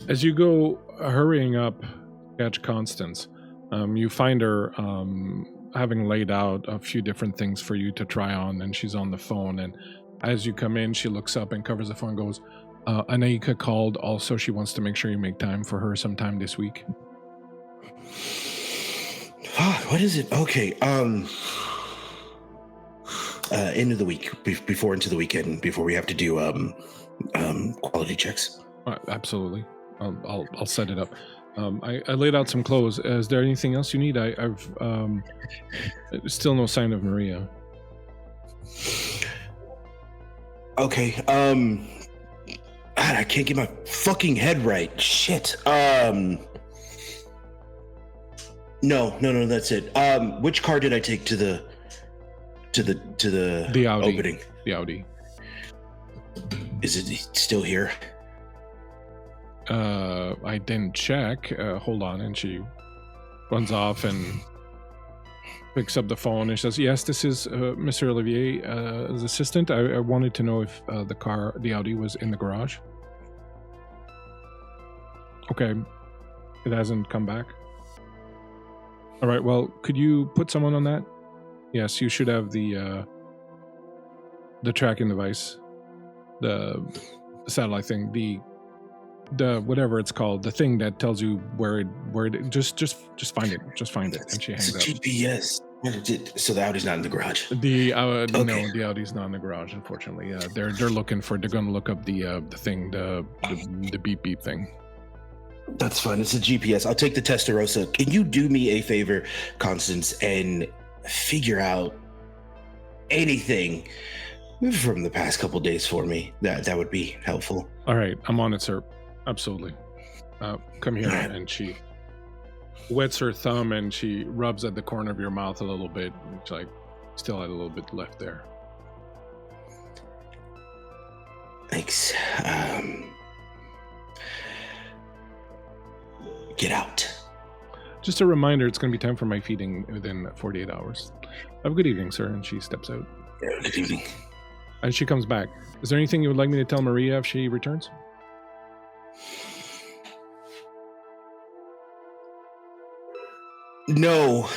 As you go hurrying up, catch Constance, you find her having laid out a few different things for you to try on, and she's on the phone. And as you come in, she looks up and covers the phone and goes, Anaika called. Also, she wants to make sure you make time for her sometime this week. What is it? Okay. End of the week, before into the weekend, before we have to do quality checks. Absolutely. I'll set it up. I laid out some clothes. Is there anything else you need? I've still no sign of Maria. Okay. I can't get my fucking head right. Shit. No, that's it. Which car did I take to the Audi. Opening? The Audi. Is it still here? I didn't check. Hold on. And she runs off and picks up the phone and says, yes, this is Mr. Olivier's assistant. I wanted to know if the Audi was in the garage. Okay. It hasn't come back. All right. Well, could you put someone on that? Yes, you should have the tracking device, the satellite thing, the whatever it's called, the thing that tells you where it just find it. Just find it. And she hangs up. GPS. So the Audi's not in the garage. Okay. No, the Audi's not in the garage, unfortunately. They're looking for. They're going to look up the thing, the beep beep thing. That's fine. It's a GPS. I'll take the Testarossa. Can you do me a favor, Constance, and figure out anything from the past couple days for me? That would be helpful. All right, I'm on it, sir. Absolutely. Come here. And she wets her thumb and she rubs at the corner of your mouth a little bit. It's like still had a little bit left there. Thanks. Get out. Just a reminder, it's going to be time for my feeding within 48 hours. Have a good evening, sir. And she steps out. Yeah, good evening. And she comes back. Is there anything you would like me to tell Maria if she returns? No.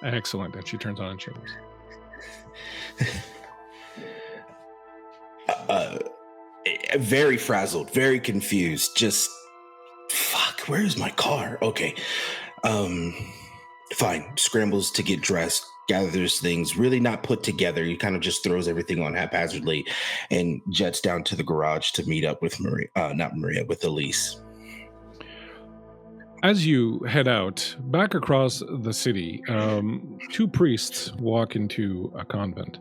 Excellent. And she turns on and she leaves. Very frazzled, very confused. Just, fuck, where's my car? Okay. Fine. Scrambles to get dressed, gathers things, really not put together. He kind of just throws everything on haphazardly and jets down to the garage to meet up with with Elise. As you head out, back across the city, two priests walk into a convent.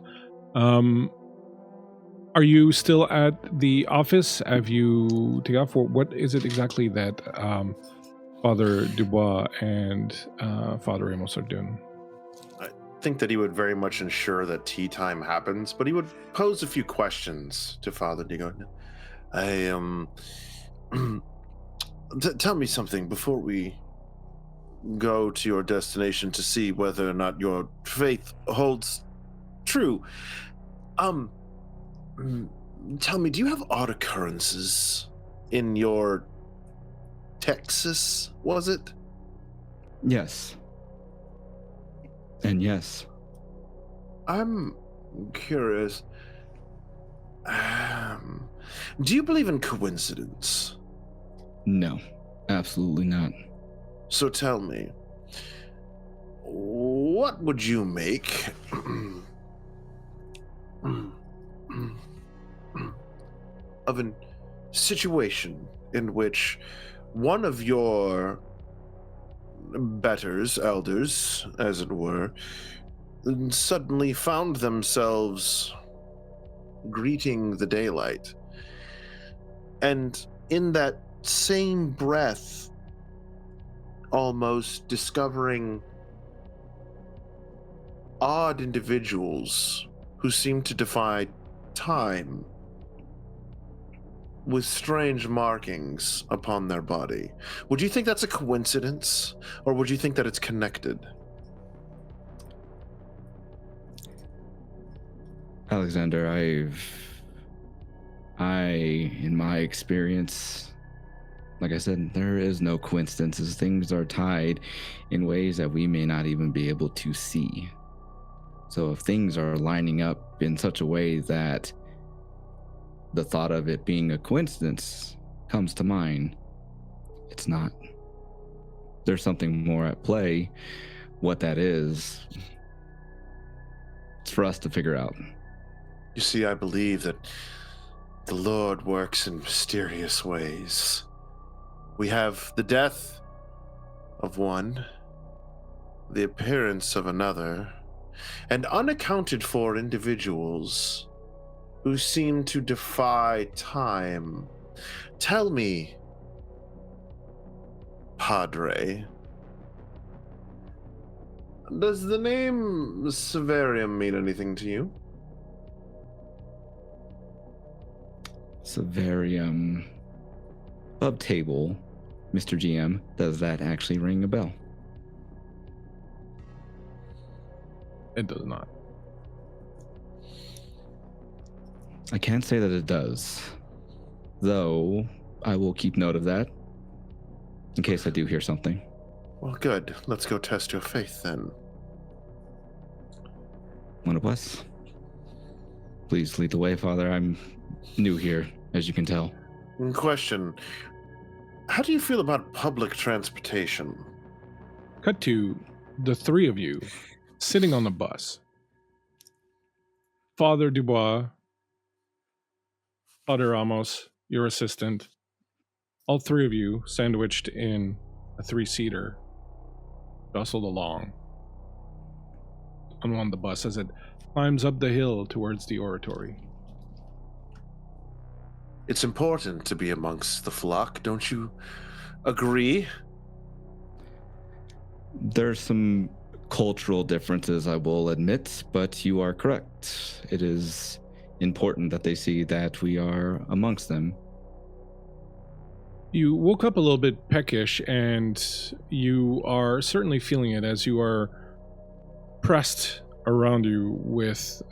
Are you still at the office? Have you taken off? What is it exactly that Father Dubois and Father Ramos are doing? I think that he would very much ensure that tea time happens, but he would pose a few questions to Father Dubois. Tell me something before we go to your destination to see whether or not your faith holds true. Tell me, do you have odd occurrences in your Texas, was it? Yes. And yes. I'm curious. Do you believe in coincidence? No, absolutely not. So tell me, what would you make of a situation in which one of your betters, elders, as it were, suddenly found themselves greeting the daylight, and in that same breath, almost discovering odd individuals who seem to defy time with strange markings upon their body? Would you think that's a coincidence, or would you think that it's connected? Alexander, in my experience, like I said, there is no coincidences. Things are tied in ways that we may not even be able to see. So if things are lining up in such a way that the thought of it being a coincidence comes to mind, it's not. There's something more at play. What that is, it's for us to figure out. You see, I believe that the Lord works in mysterious ways. We have the death of one, the appearance of another, and unaccounted for individuals who seem to defy time. Tell me, Padre, does the name Severium mean anything to you? Severium. Above table, Mr. GM, does that actually ring a bell? It does not. I can't say that it does, though I will keep note of that in case I do hear something. Well, good. Let's go test your faith then. One of us. Please lead the way, Father. I'm new here, as you can tell. Question. How do you feel about public transportation? Cut to the three of you sitting on the bus. Father Dubois, Padre Ramos, your assistant, all three of you sandwiched in a three-seater, bustled along on one of the bus as it climbs up the hill towards the oratory. It's important to be amongst the flock, don't you agree? There's some cultural differences, I will admit, but you are correct. It is important that they see that we are amongst them. You woke up a little bit peckish, and you are certainly feeling it as you are pressed around you with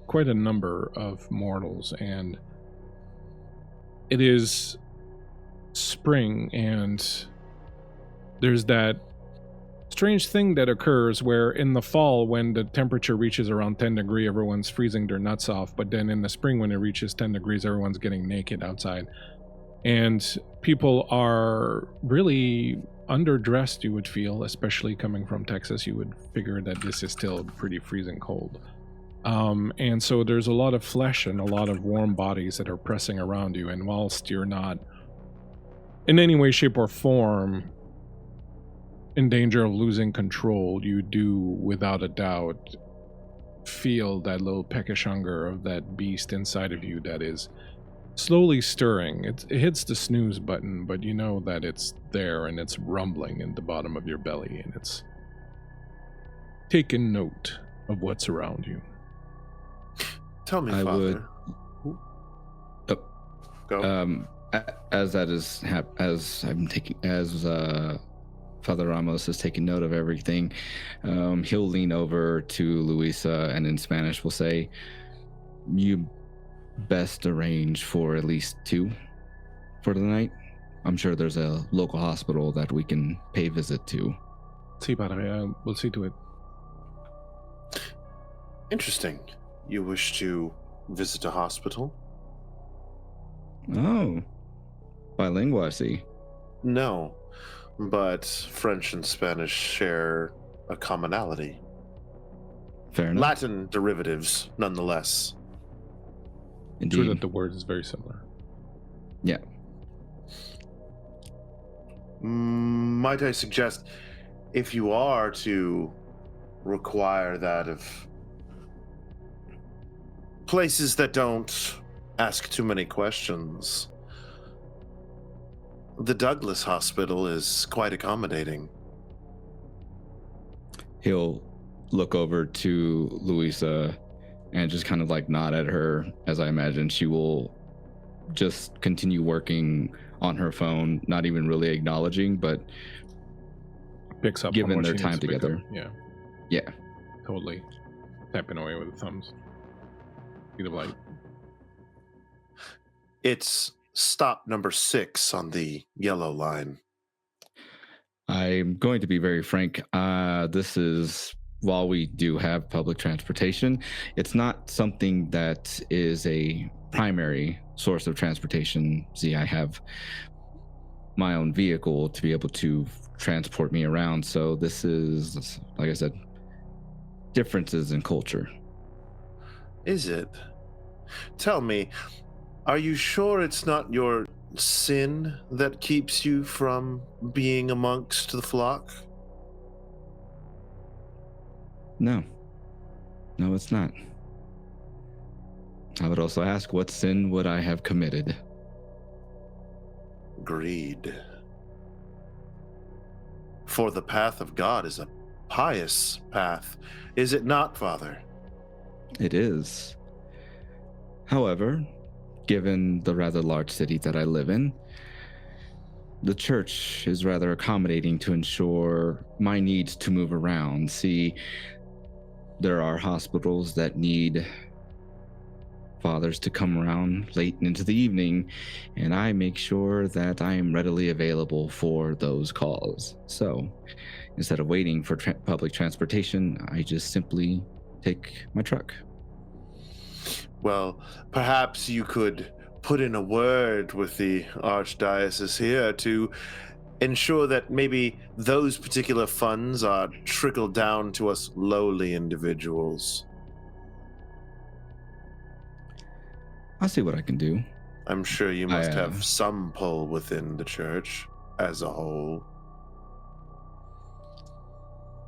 quite a number of mortals, and it is spring, and there's that strange thing that occurs where in the fall, when the temperature reaches around 10 degrees, everyone's freezing their nuts off, but then in the spring when it reaches 10 degrees, everyone's getting naked outside. And people are really underdressed, you would feel, especially coming from Texas. You would figure that this is still pretty freezing cold. And so there's a lot of flesh and a lot of warm bodies that are pressing around you. And whilst you're not in any way, shape, or form in danger of losing control, you do, without a doubt, feel that little peckish hunger of that beast inside of you that is slowly stirring. It hits the snooze button, but you know that it's there and it's rumbling in the bottom of your belly, and it's taking note of what's around you. Tell me, I Father. Go. As that is as Father Ramos is taking note of everything, he'll lean over to Luisa and in Spanish will say, "You best arrange for at least 2 for the night. I'm sure there's a local hospital that we can pay visit to." Sí, Padre, we'll see to it. Interesting. You wish to visit a hospital? Oh, bilingual, I see. No, but French and Spanish share a commonality. Fair enough. Latin derivatives, nonetheless. Indeed. True that the word is very similar. Yeah. Might I suggest, if you are to require that of places that don't ask too many questions, the Douglas Hospital is quite accommodating. He'll look over to Luisa and just kind of like nod at her, as I imagine she will just continue working on her phone, not even really acknowledging, but Picks up on given what their she time needs to pick together. up. Yeah, Yeah. totally. Tapping away with the thumbs. Speed of light. It's stop number 6 on the yellow line. I'm going to be very frank. This is, while we do have public transportation, it's not something that is a primary source of transportation. See, I have my own vehicle to be able to transport me around. So this is, like I said, differences in culture. Is it? Tell me, are you sure it's not your sin that keeps you from being amongst the flock? No, it's not. I would also ask, what sin would I have committed? Greed. For the path of God is a pious path, is it not, Father? It is. However, given the rather large city that I live in, the church is rather accommodating to ensure my needs to move around. See, there are hospitals that need fathers to come around late into the evening, and I make sure that I am readily available for those calls. So, instead of waiting for public transportation, I just simply take my truck. Well, perhaps you could put in a word with the Archdiocese here to ensure that maybe those particular funds are trickled down to us lowly individuals. I'll see what I can do. I'm sure you must have some pull within the church as a whole.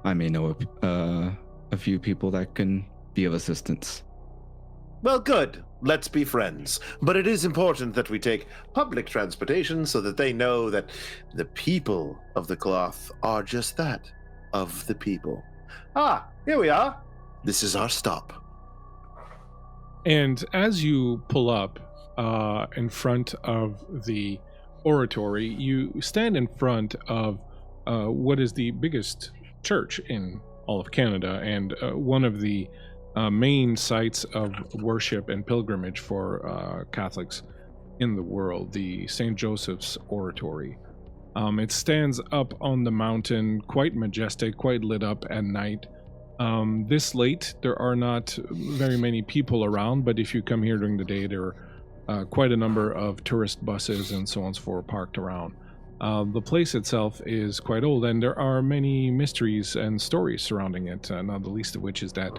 I may know a few people that can be of assistance. Well, good. Let's be friends. But it is important that we take public transportation so that they know that the people of the cloth are just that, of the people. Ah, here we are. This is our stop. And as you pull up in front of the oratory, you stand in front of what is the biggest church in all of Canada, and one of the main sites of worship and pilgrimage for Catholics in the world, the St. Joseph's Oratory. It stands up on the mountain, quite majestic, quite lit up at night. This late, there are not very many people around, but if you come here during the day, there are quite a number of tourist buses and so on and so forth parked around. The place itself is quite old, and there are many mysteries and stories surrounding it, not the least of which is that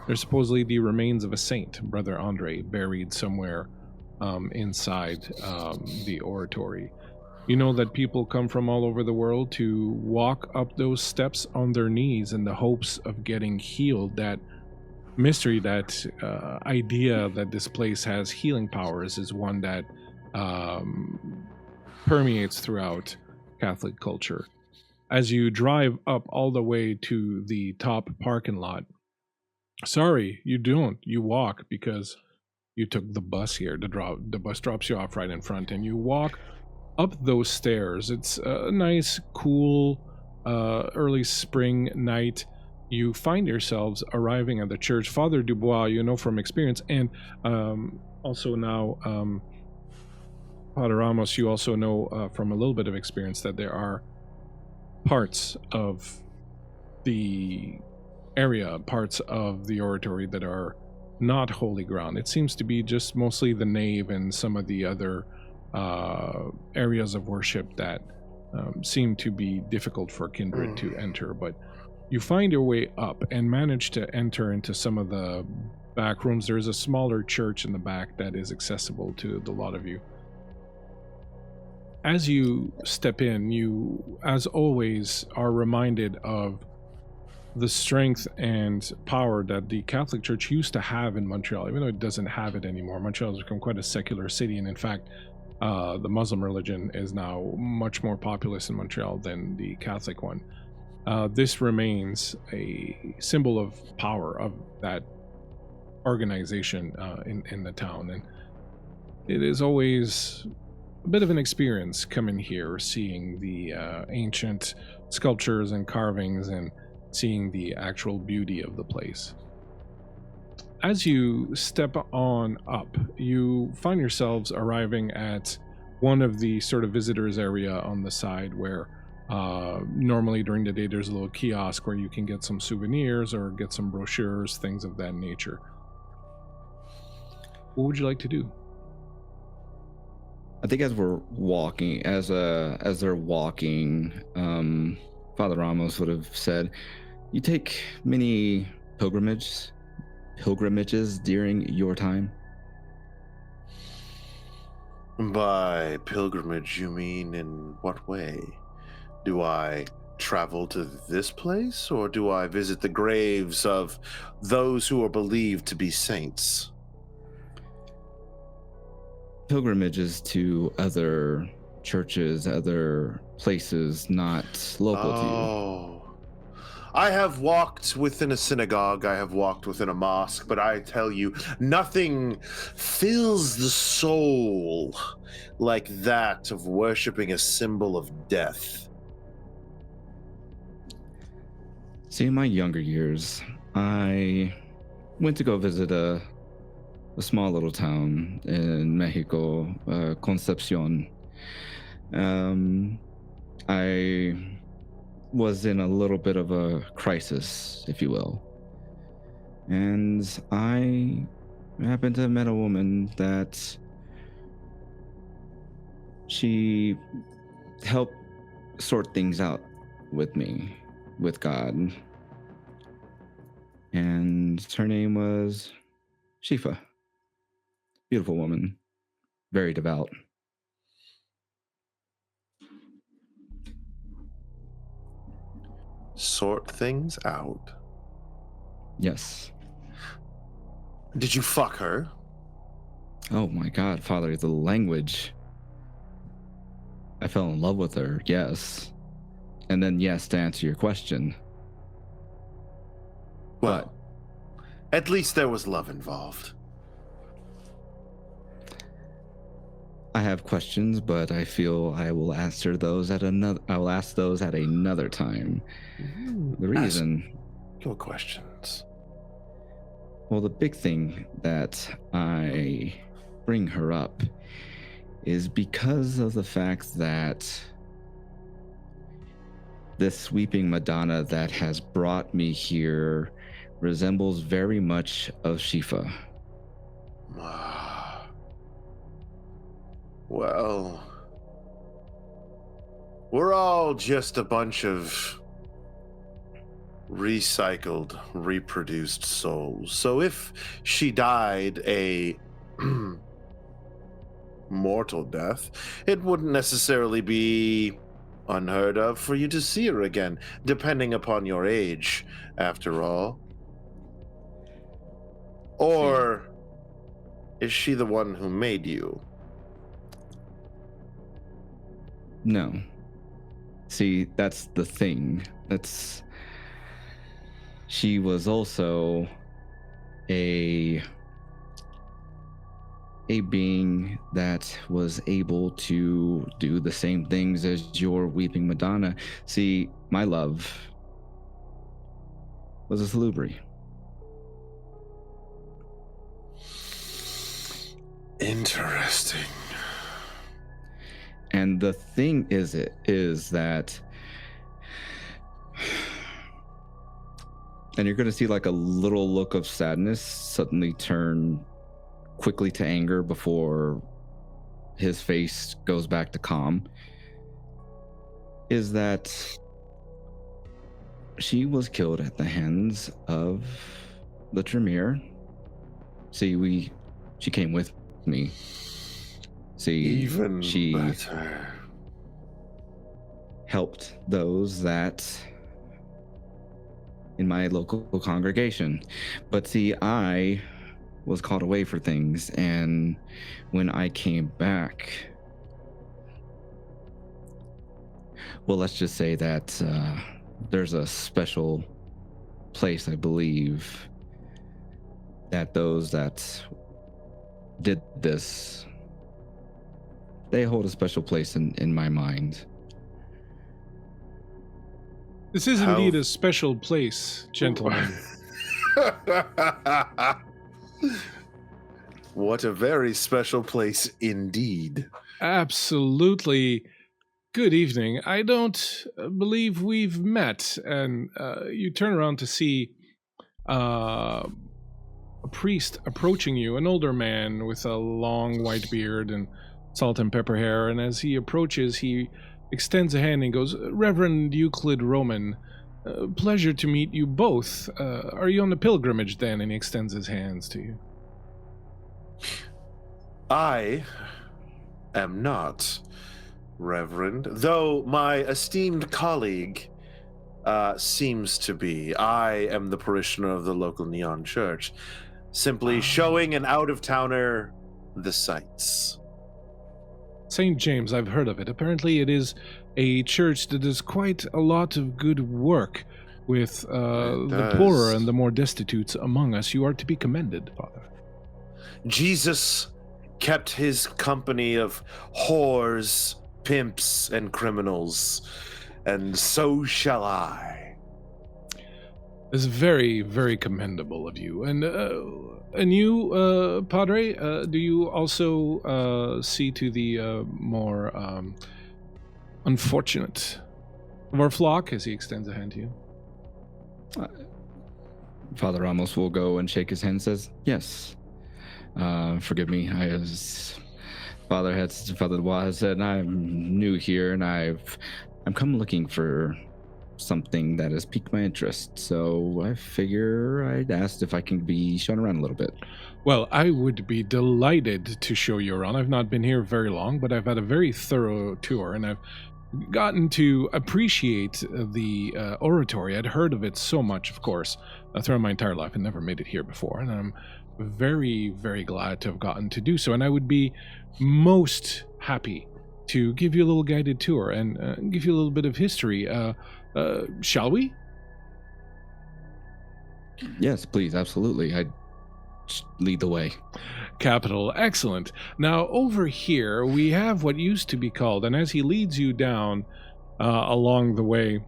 there's supposedly the remains of a saint, Brother Andre, buried somewhere inside the oratory. You know that people come from all over the world to walk up those steps on their knees in the hopes of getting healed. That mystery, that idea that this place has healing powers is one that permeates throughout Catholic culture. As you drive up all the way to the top parking lot, sorry, you don't. You walk because you took the bus here. The bus drops you off right in front, and you walk up those stairs. It's a nice, cool, early spring night. You find yourselves arriving at the church. Father Dubois, you know from experience, and also now Padre Ramos, you also know from a little bit of experience that there are parts of the area, parts of the oratory that are not holy ground. It seems to be just mostly the nave and some of the other areas of worship that seem to be difficult for kindred to enter, but you find your way up and manage to enter into some of the back rooms. There's a smaller church in the back that is accessible to the lot of you. As you step in, you, as always, are reminded of the strength and power that the Catholic Church used to have in Montreal, even though it doesn't have it anymore. Montreal has become quite a secular city, and in fact, the Muslim religion is now much more populous in Montreal than the Catholic one. This remains a symbol of power of that organization in the town, and it is always a bit of an experience coming here, seeing the ancient sculptures and carvings and seeing the actual beauty of the place. As you step on up, you find yourselves arriving at one of the sort of visitors area on the side where normally during the day there's a little kiosk where you can get some souvenirs or get some brochures, things of that nature. What would you like to do? I think as we're walking, as they're walking, Father Ramos would have said, "You take many pilgrimages during your time?" By pilgrimage, you mean in what way? Do I travel to this place, or do I visit the graves of those who are believed to be saints? Pilgrimages to other churches, other places not local to you. I have walked within a synagogue, I have walked within a mosque, but I tell you, nothing fills the soul like that of worshiping a symbol of death. See, in my younger years, I went to go visit a small little town in Mexico, Concepcion. I was in a little bit of a crisis, if you will. And I happened to have met a woman that she helped sort things out with me, with God. And her name was Shifa. Beautiful woman, very devout. Sort things out? Yes. Did you fuck her? Oh my God, Father, the language. I fell in love with her, yes. And then yes, to answer your question. Well, at least there was love involved. I have questions, but I feel I will answer those at another. I will ask those at another time. The reason. Ask your questions. Well, the big thing that I bring her up is because of the fact that this Weeping Madonna that has brought me here resembles very much of Shifa. Well, we're all just a bunch of recycled, reproduced souls. So if she died a mortal death, it wouldn't necessarily be unheard of for you to see her again, depending upon your age, after all. Or is she the one who made you? No. See, that's the thing. She was also a being that was able to do the same things as your Weeping Madonna. See, my love was a salubri. Interesting. And the thing is that, and you're going to see like a little look of sadness suddenly turn quickly to anger before his face goes back to calm, is that she was killed at the hands of the Tremere. See, she came with me. See, Even she better. helped those that in my local congregation. But see, I was called away for things, and when I came back, well, let's just say that there's a special place, I believe, that those that did this, they hold a special place in my mind. This is indeed a special place, gentlemen. What a very special place indeed. Absolutely. Good evening. I don't believe we've met. And you turn around to see a priest approaching you, an older man with a long white beard and salt and pepper hair. And as he approaches, he extends a hand and goes, Reverend Euclid Roman, pleasure to meet you both. Are you on a pilgrimage then? And he extends his hands to you. I am not, Reverend, though my esteemed colleague seems to be. I am the parishioner of the local Neon Church, simply showing an out-of-towner the sights. St. James, I've heard of it. Apparently it is a church that does quite a lot of good work with the poorer and the more destitute among us. You are to be commended, Father. Jesus kept his company of whores, pimps, and criminals, and so shall I. It's very, very commendable of you. And you, Padre, do you also see to the more unfortunate of our flock as he extends a hand to you? Father Ramos will go and shake his hand and says, yes. Forgive me. Father Dubois has said, I'm new here and I'm come looking for something that has piqued my interest. So I figure I'd ask if I can be shown around a little bit. Well, I would be delighted to show you around. I've not been here very long, but I've had a very thorough tour and I've gotten to appreciate the Oratory. I'd heard of it so much, of course, throughout my entire life and never made it here before. And I'm very, very glad to have gotten to do so. And I would be most happy to give you a little guided tour and give you a little bit of history. Shall we? Yes, please. Absolutely. I'd lead the way. Capital, excellent. Now over here we have what used to be called, and as he leads you down along the way,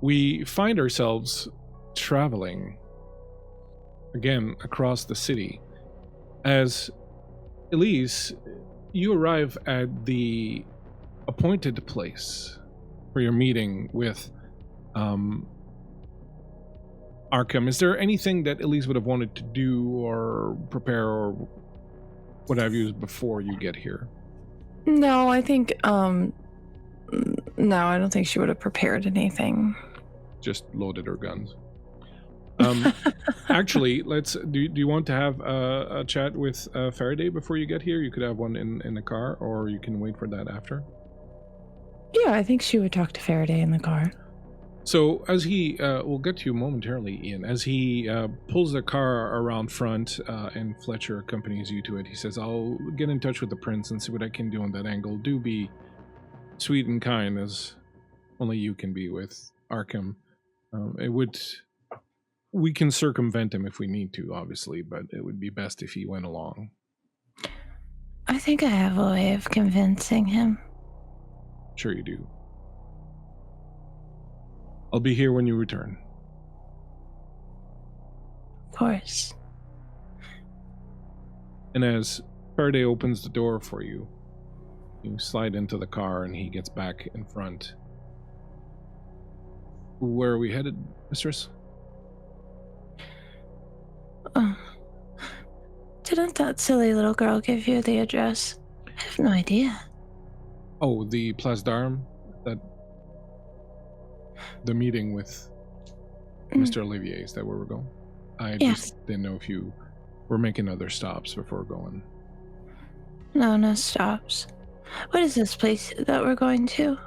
we find ourselves traveling again across the city. As Elise, you arrive at the appointed place for your meeting with Arkham. Is there anything that Elise would have wanted to do or prepare or what have you before you get here? No, I think no, I don't think she would have prepared anything. Just loaded her guns. Actually, do you want to have a chat with Faraday before you get here? You could have one in the car, or you can wait for that after. Yeah, I think she would talk to Faraday in the car. So as he, we'll get to you momentarily, Ian, as he pulls the car around front and Fletcher accompanies you to it, he says, I'll get in touch with the prince and see what I can do on that angle. Do be sweet and kind as only you can be with Arkham. We can circumvent him if we need to, obviously, but it would be best if he went along. I think I have a way of convincing him. Sure you do. I'll be here when you return. Of course. And as Faraday opens the door for you, you slide into the car and he gets back in front. Where are we headed, mistress? Didn't that silly little girl give you the address? I have no idea. Oh, the Place d'Armes? The meeting with Mr. Olivier, is that where we're going? I just didn't know if you were making other stops before going. No stops. What is this place that we're going to?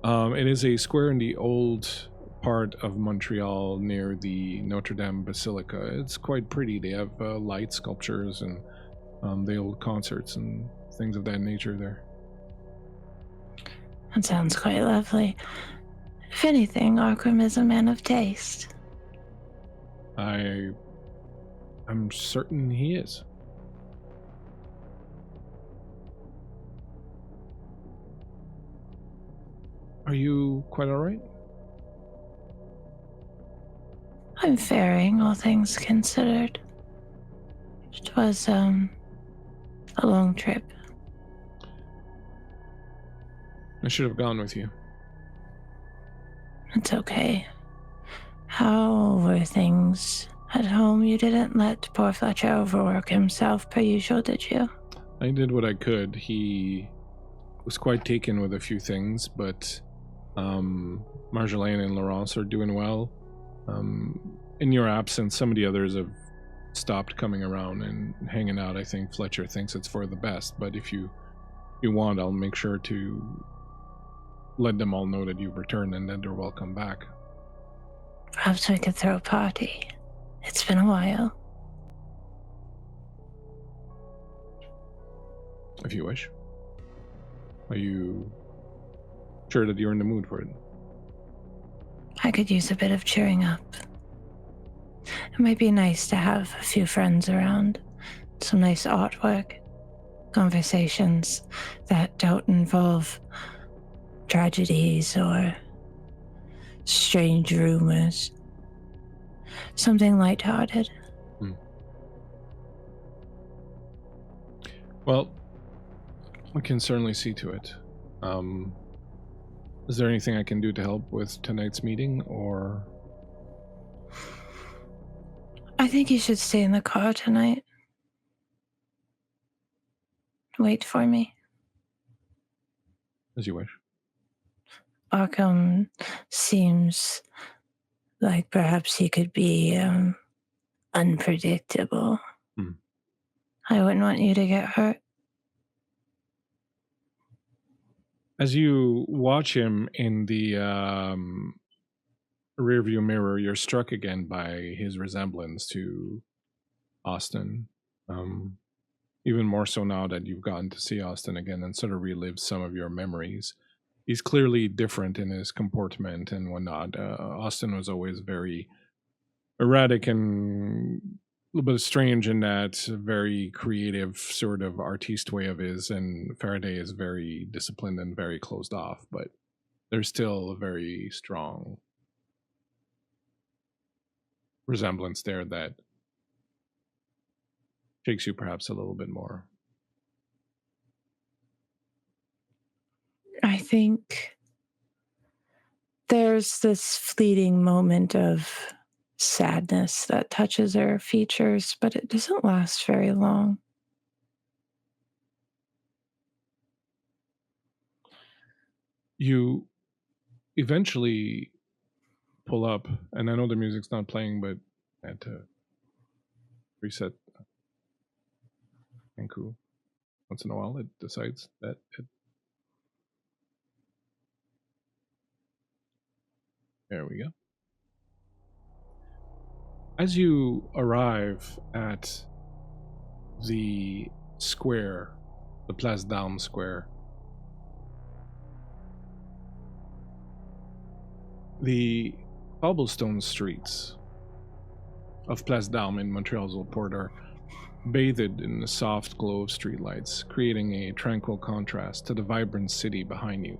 It is a square in the old part of Montreal near the Notre Dame Basilica. It's quite pretty. They have light sculptures and the old concerts and things of that nature there. That sounds quite lovely. If anything, Arkham is a man of taste. I'm certain he is. Are you quite all right? I'm faring, all things considered. It was a long trip. I should have gone with you. It's okay. How were things at home? You didn't let poor Fletcher overwork himself per usual, did you? I did what I could. He was quite taken with a few things, but Marjolaine and Laurence are doing well. In your absence, some of the others have stopped coming around and hanging out. I think Fletcher thinks it's for the best, but if you want, I'll make sure to let them all know that you've returned and that they're welcome back. Perhaps we could throw a party. It's been a while. If you wish. Are you sure that you're in the mood for it? I could use a bit of cheering up. It might be nice to have a few friends around, some nice artwork, conversations that don't involve tragedies or strange rumors. Something lighthearted. Well, we can certainly see to it. Is there anything I can do to help with tonight's meeting, or? I think you should stay in the car tonight. Wait for me. As you wish. Arkham seems like perhaps he could be unpredictable. I wouldn't want you to get hurt. As you watch him in the rearview mirror, you're struck again by his resemblance to Austin. Even more so now that you've gotten to see Austin again and sort of relived some of your memories. He's clearly different in his comportment and whatnot. Austin was always very erratic and little bit strange in that very creative sort of artiste way of his, and Faraday is very disciplined and very closed off, but there's still a very strong resemblance there that shakes you perhaps a little bit more. I think there's this fleeting moment of sadness that touches her features, but it doesn't last very long. You eventually pull up, and I know the music's not playing, but I had to reset Anku. Once in a while, it decides that it. There we go. As you arrive at the square, the Place d'Armes Square, the cobblestone streets of Place d'Armes in Montreal's old port are bathed in the soft glow of streetlights, creating a tranquil contrast to the vibrant city behind you.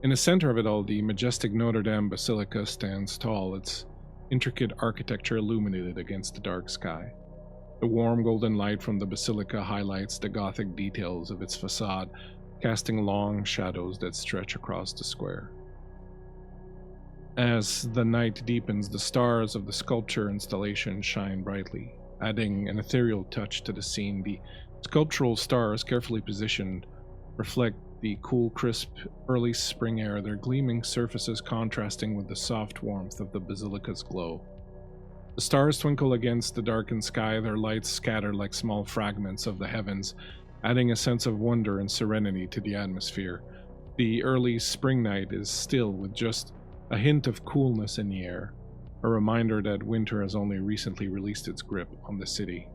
In the center of it all, the majestic Notre Dame Basilica stands tall, its intricate architecture illuminated against the dark sky. The warm golden light from the basilica highlights the Gothic details of its facade, casting long shadows that stretch across the square. As the night deepens, the stars of the sculpture installation shine brightly, adding an ethereal touch to the scene. The sculptural stars, carefully positioned, reflect the cool, crisp, early spring air, their gleaming surfaces contrasting with the soft warmth of the basilica's glow. The stars twinkle against the darkened sky, their lights scatter like small fragments of the heavens, adding a sense of wonder and serenity to the atmosphere. The early spring night is still, with just a hint of coolness in the air, a reminder that winter has only recently released its grip on the city.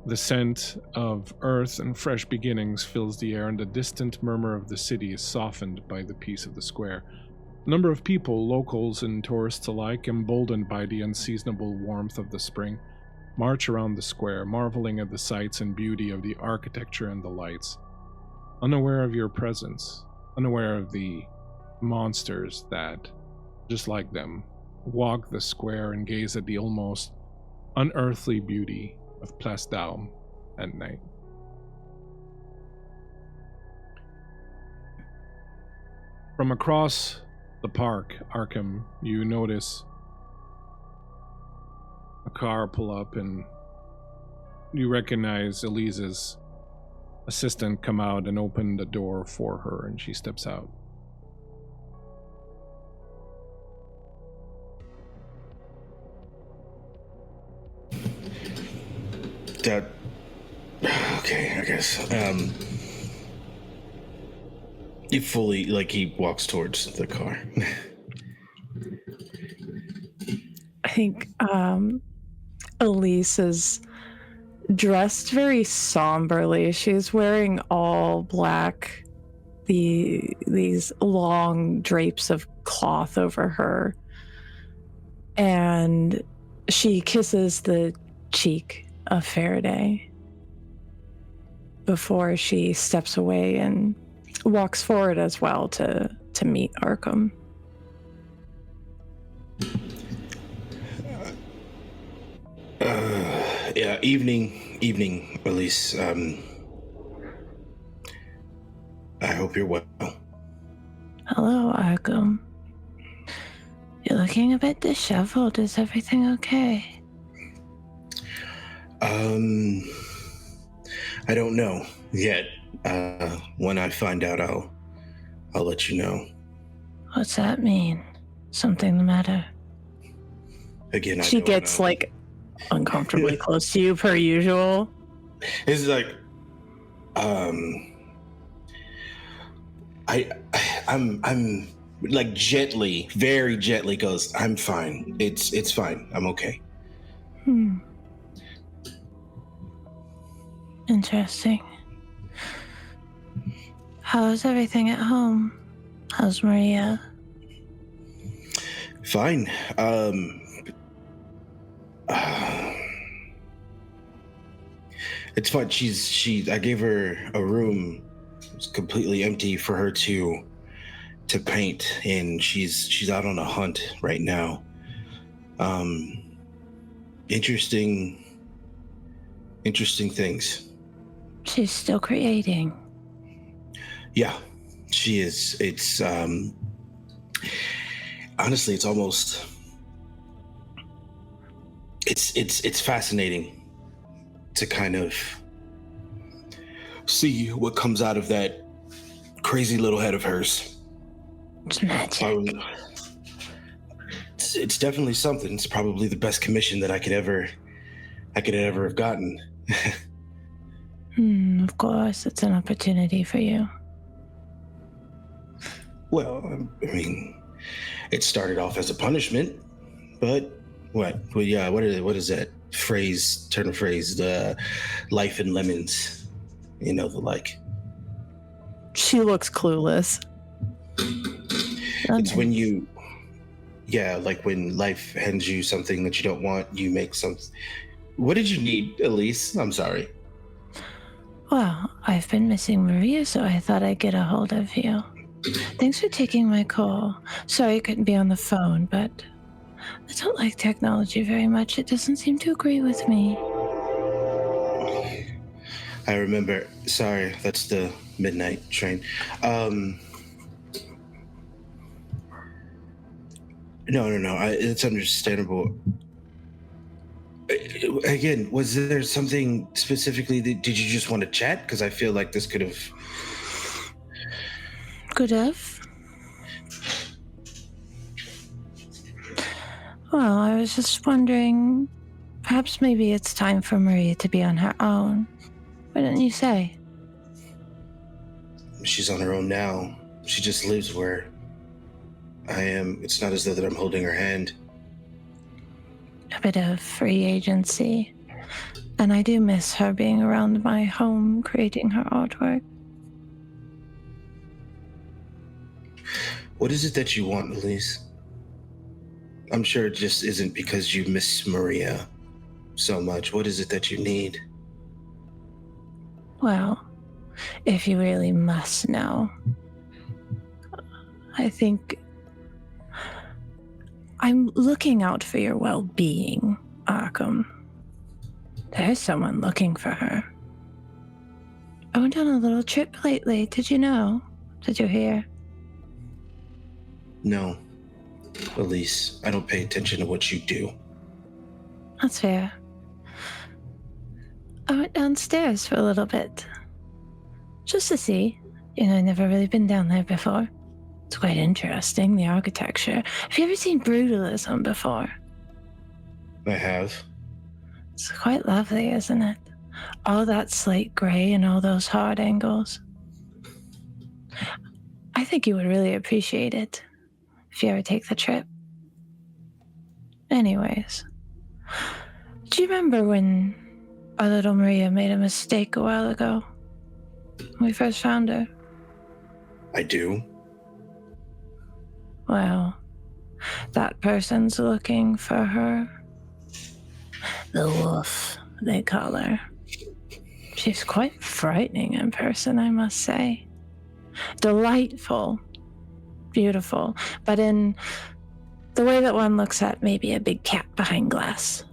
The scent of earth and fresh beginnings fills the air, and the distant murmur of the city is softened by the peace of the square. A number of people, locals and tourists alike, emboldened by the unseasonable warmth of the spring, march around the square, marveling at the sights and beauty of the architecture and the lights, unaware of your presence, unaware of the monsters that, just like them, walk the square and gaze at the almost unearthly beauty of Place d'Armes at night. From across the park, Arkham, you notice a car pull up, and you recognize Elise's assistant come out and open the door for her, and she steps out. Okay, I guess. He fully, he walks towards the car. I think Elise is dressed very somberly. She's wearing all black, these long drapes of cloth over her, and she kisses the cheek of Faraday before she steps away and walks forward as well to meet Arkham. Yeah, evening, Elise. I hope you're well. Hello, Arkham. You're looking a bit disheveled. Is everything okay? I don't know yet. When I find out, I'll let you know. What's that mean? Something the matter? Again, she gets know. Uncomfortably close to you per usual. It's I'm gently, very gently goes, I'm fine. It's fine. I'm okay. Interesting. How's everything at home? How's Maria? Fine. It's fun. I gave her a room. It's completely empty for her to paint, and she's out on a hunt right now. Interesting things. She's still creating. Yeah, she is. It's honestly, it's almost it's fascinating to kind of see what comes out of that crazy little head of hers. It's magic. It's definitely something. It's probably the best commission that I could ever have gotten. Of course, it's an opportunity for you. Well, I mean, it started off as a punishment, but what? Well, yeah. What is that phrase? Turn of phrase. The life in lemons. You know, the like. She looks clueless. It's when you, like when life hands you something that you don't want, you make some. What did you need, Elise? I'm sorry. Well, I've been missing Maria, so I thought I'd get a hold of you. Thanks for taking my call. Sorry I couldn't be on the phone, but I don't like technology very much. It doesn't seem to agree with me. I remember. Sorry, that's the midnight train. No. It's understandable. Again, was there something specifically that did you just want to chat? Because I feel like this could have. Could have. Well, I was just wondering, perhaps maybe it's time for Maria to be on her own. Why didn't you say? She's on her own now. She just lives where I am. It's not as though that I'm holding her hand. A bit of free agency. And I do miss her being around my home, creating her artwork. What is it that you want, Elise? I'm sure it just isn't because you miss Maria so much. What is it that you need? Well, if you really must know, I think I'm looking out for your well-being, Arkham. There's someone looking for her. I went on a little trip lately. Did you know? Did you hear? No, Elise, I don't pay attention to what you do. That's fair. I went downstairs for a little bit. Just to see. I've never really been down there before. It's quite interesting, the architecture. Have you ever seen brutalism before? I have. It's quite lovely, isn't it? All that slate gray and all those hard angles. I think you would really appreciate it if you ever take the trip. Anyways, do you remember when our little Maria made a mistake a while ago? When we first found her? I do. Well, that person's looking for her. The wolf, they call her. She's quite frightening in person, I must say. Delightful. Beautiful. But in the way that one looks at maybe a big cat behind glass.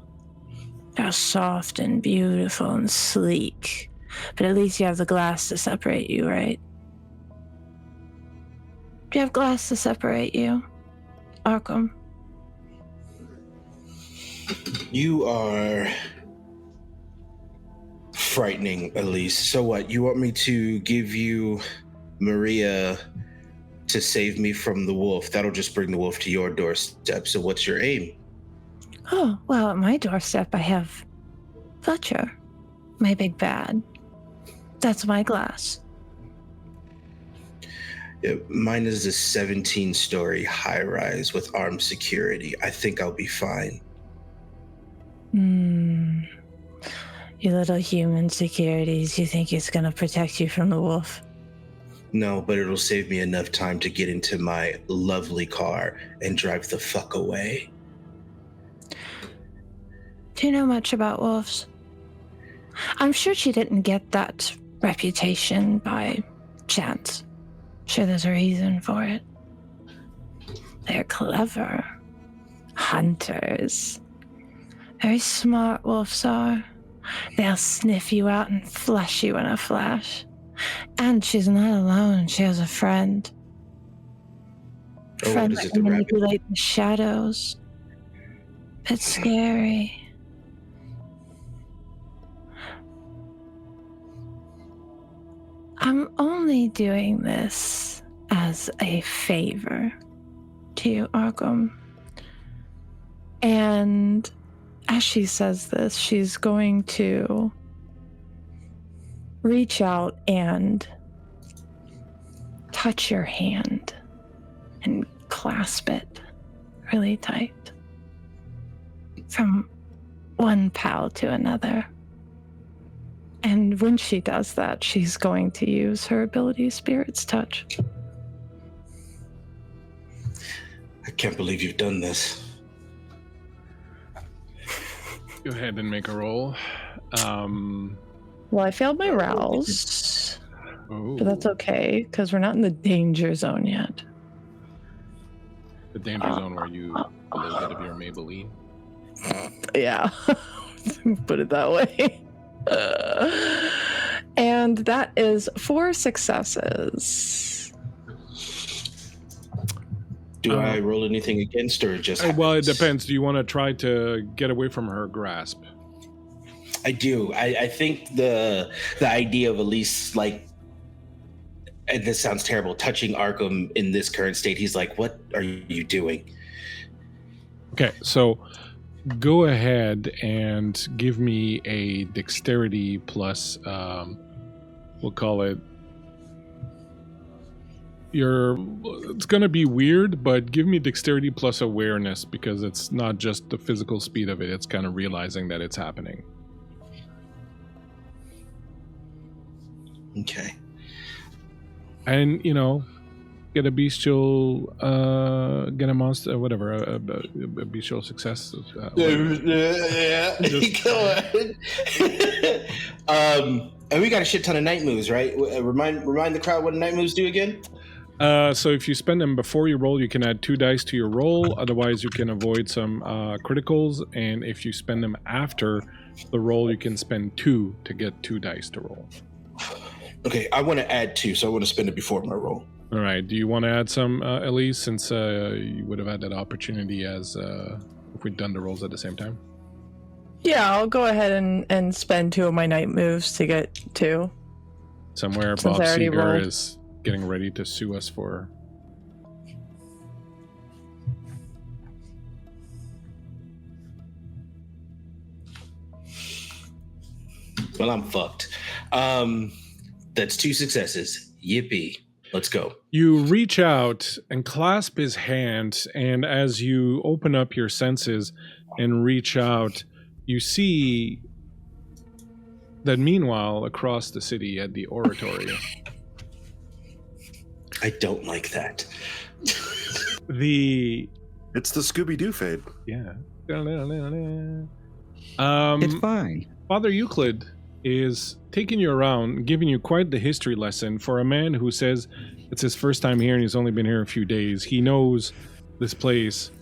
How soft and beautiful and sleek. But at least you have the glass to separate you, right? Do you have glass to separate you, Arkham? You are frightening, Elise. So what? You want me to give you Maria to save me from the wolf? That'll just bring the wolf to your doorstep. So what's your aim? Oh, well, at my doorstep I have Fletcher, my big bad. That's my glass. Yeah, mine is a 17-story high-rise with armed security. I think I'll be fine. You little human securities, you think it's gonna protect you from the wolf? No, but it'll save me enough time to get into my lovely car and drive the fuck away. Do you know much about wolves? I'm sure she didn't get that reputation by chance. Sure, there's a reason for it. They're clever hunters. Very smart wolves are. They'll sniff you out and flush you in a flash. And she's not alone. She has a friend. Oh, Friend what is that it, can the rabbit? manipulate the shadows. It's scary. I'm only doing this as a favor to you, Arkham. And as she says this, she's going to reach out and touch your hand and clasp it really tight from one pal to another. And when she does that, she's going to use her ability Spirit's Touch. I can't believe you've done this. Go ahead and make a roll. Well, I failed my rouse, Oh, but that's okay because we're not in the danger zone yet. the danger zone where you a little bit of your Maybelline. Yeah, put it that way. And that is 4 successes. Do I roll anything against or just Well, it happens? depends. Do you want to try to get away from her grasp? I do. I think the idea of Elise, like, and this sounds terrible, touching Arkham in this current state, he's like, what are you doing? Okay, so go ahead and give me a dexterity plus, we'll call it, it's going to be weird, but give me dexterity plus awareness because it's not just the physical speed of it, it's kind of realizing that it's happening. Okay. And, get a bestial, get a monster, whatever, a bestial success. Yeah, Just- go ahead. And we got a shit ton of night moves, right? Remind the crowd what night moves do again? So if you spend them before you roll, you can add 2 dice to your roll. Otherwise, you can avoid some criticals. And if you spend them after the roll, you can spend 2 to get 2 dice to roll. Okay, I want to add 2, so I want to spend it before my roll. All right. Do you want to add some, Elise, since you would have had that opportunity as if we'd done the rolls at the same time? Yeah, I'll go ahead and spend 2 of my night moves to get 2. Somewhere Since Bob I already Seger rolled. is getting ready to sue us for... Well, I'm fucked. That's 2 successes. Yippee. Let's go. You reach out and clasp his hand, and as you open up your senses and reach out, you see that meanwhile, across the city at the Oratory, I don't like that. It's the... the Scooby-Doo fade. Yeah. It's fine. Father Euclid is taking you around, giving you quite the history lesson for a man who says it's his first time here and he's only been here a few days. He knows this place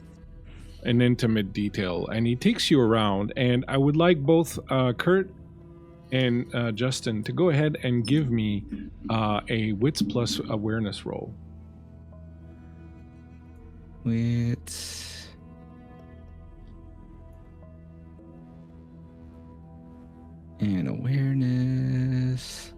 in intimate detail, and he takes you around. And I would like both Kurt and Justin to go ahead and give me a wits plus awareness roll. Wits. And awareness.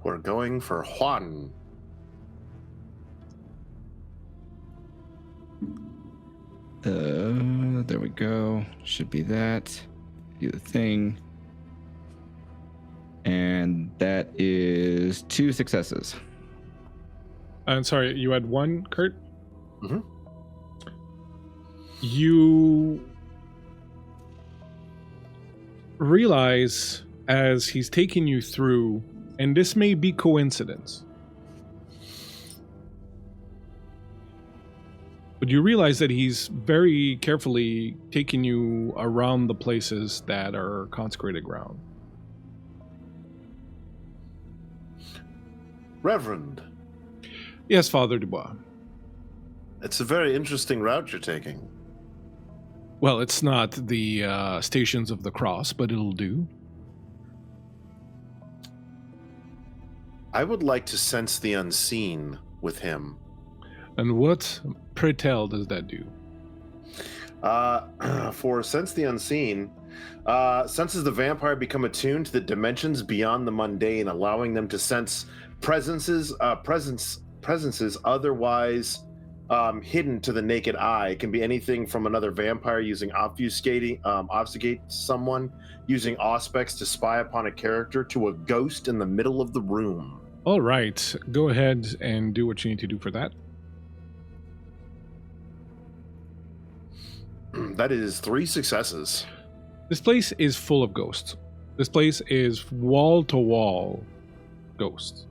We're going for Juan. There we go. Should be that. Do the thing. And that is 2 successes. I'm sorry, you had 1, Kurt? Mm-hmm. You realize as he's taking you through, and this may be coincidence, But you realize that he's very carefully taking you around the places that are consecrated ground. Reverend. Yes, Father Dubois. It's a very interesting route you're taking. Well, it's not the Stations of the Cross, but it'll do. I would like to sense the unseen with him. And what, pray tell, does that do? For sense the unseen, senses the vampire become attuned to the dimensions beyond the mundane, allowing them to sense presences otherwise hidden to the naked eye. It can be anything from another vampire using obfuscate someone, using auspex to spy upon a character, to a ghost in the middle of the room. All right, go ahead and do what you need to do for that. That is 3 successes. This place is full of ghosts. This place is wall-to-wall ghosts.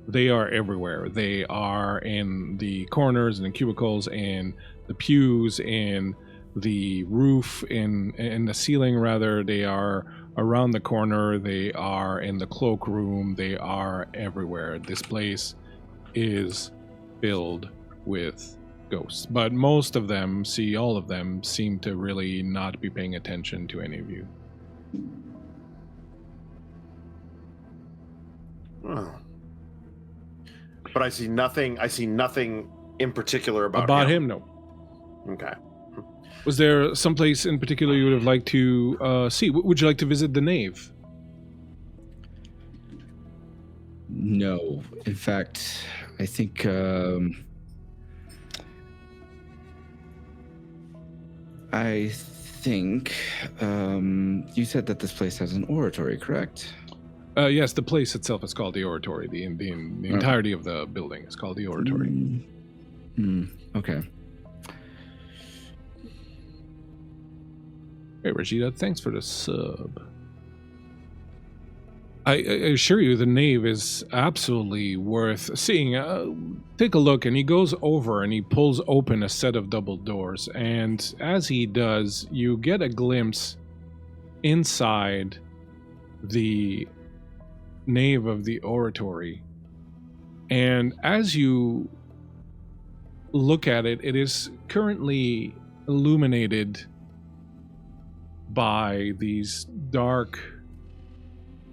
They are everywhere. They are in the corners and the cubicles and the pews and the roof and the ceiling, rather. They are around the corner. They are in the cloakroom. They are everywhere. This place is filled with ghosts. But most of them, all of them, seem to really not be paying attention to any of you. Oh. But I see nothing in particular about him. No. Okay. Was there someplace in particular you would have liked to see? Would you like to visit the nave? No. In fact, I think you said that this place has an oratory, correct? Yes, the place itself is called the Oratory. The entirety of the building is called the Oratory. Okay. Hey, Rashida, thanks for the sub. I assure you, the nave is absolutely worth seeing. Take a look, and he goes over and he pulls open a set of double doors. And as he does, you get a glimpse inside the nave of the Oratory. And as you look at it, it is currently illuminated by these dark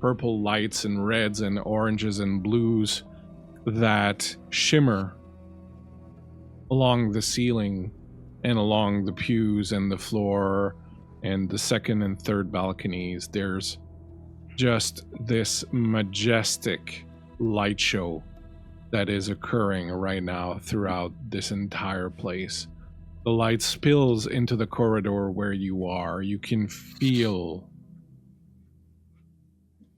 purple lights and reds and oranges and blues that shimmer along the ceiling and along the pews and the floor and the second and third balconies. There's just this majestic light show that is occurring right now throughout this entire place. The light spills into the corridor where you are. You can feel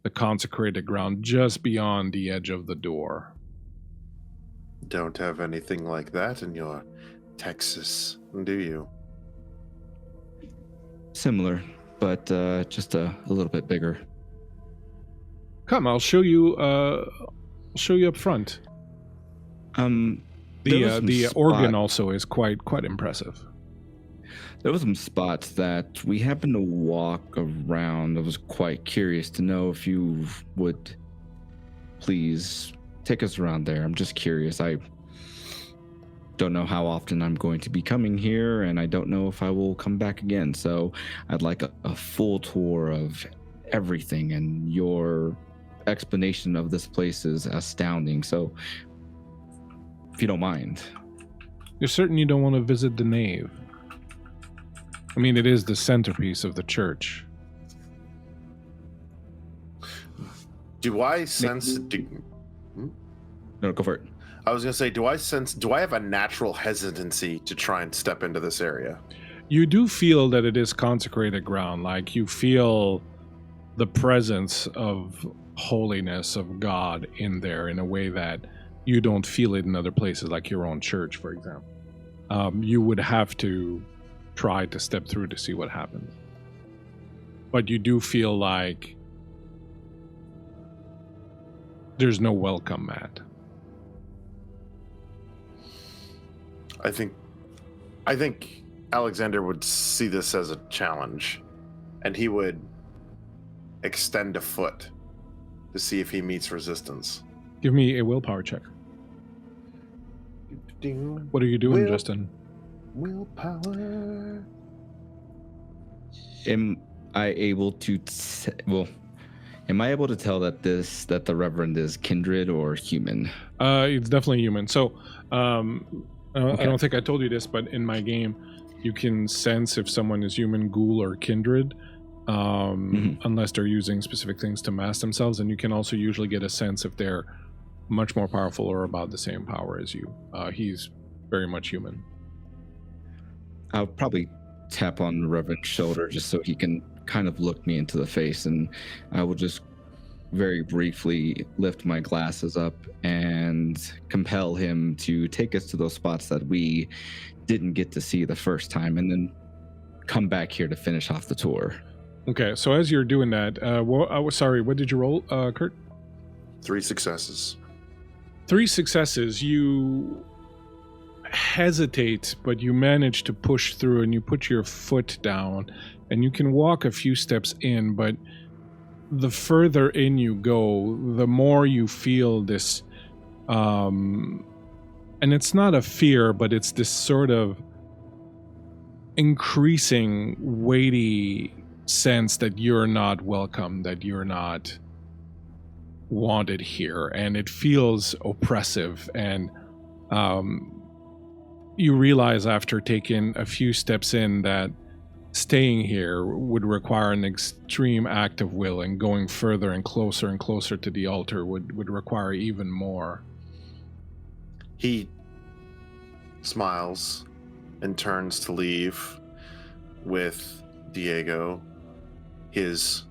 the consecrated ground just beyond the edge of the door. Don't have anything like that in your Texas, do you? Similar, but just a little bit bigger. Come, I'll show you. Show you up front. The organ also is quite impressive. There were some spots that we happened to walk around. I was quite curious to know if you would please take us around there. I'm just curious. I don't know how often I'm going to be coming here, and I don't know if I will come back again. So I'd like a full tour of everything, and your explanation of this place is astounding. So if you don't mind. You're certain you don't want to visit the nave? I mean, it is the centerpiece of the church. Do I sense... No, go for it. I was going to say, do I have a natural hesitancy to try and step into this area? You do feel that it is consecrated ground. Like, you feel the presence of holiness of God in there in a way that you don't feel it in other places, like your own church, for example. You would have to try to step through to see what happens. But you do feel like there's no welcome mat. I think I think Alexander would see this as a challenge, and he would extend a foot to see if he meets resistance. Give me a willpower check. Ding. What are you doing, Justin? Willpower. Am I able to am I able to tell that the Reverend is kindred or human? It's definitely human. So, Okay. I don't think I told you this, but in my game, you can sense if someone is human, ghoul, or kindred, unless they're using specific things to mask themselves. And you can also usually get a sense if they're much more powerful or about the same power as you. He's very much human. I'll probably tap on the Reverend's shoulder just so he can kind of look me into the face, and I will just very briefly lift my glasses up and compel him to take us to those spots that we didn't get to see the first time, and then come back here to finish off the tour. Okay, so as you're doing that, sorry, what did you roll, Kurt? 3 successes. 3 successes. You hesitate, but you manage to push through, and you put your foot down, and you can walk a few steps in, but the further in you go, the more you feel this, and it's not a fear, but it's this sort of increasing weighty sense that you're not welcome, that you're not wanted here, and it feels oppressive. And you realize after taking a few steps in that staying here would require an extreme act of will, and going further and closer to the altar would require even more. He smiles and turns to leave with Diego, his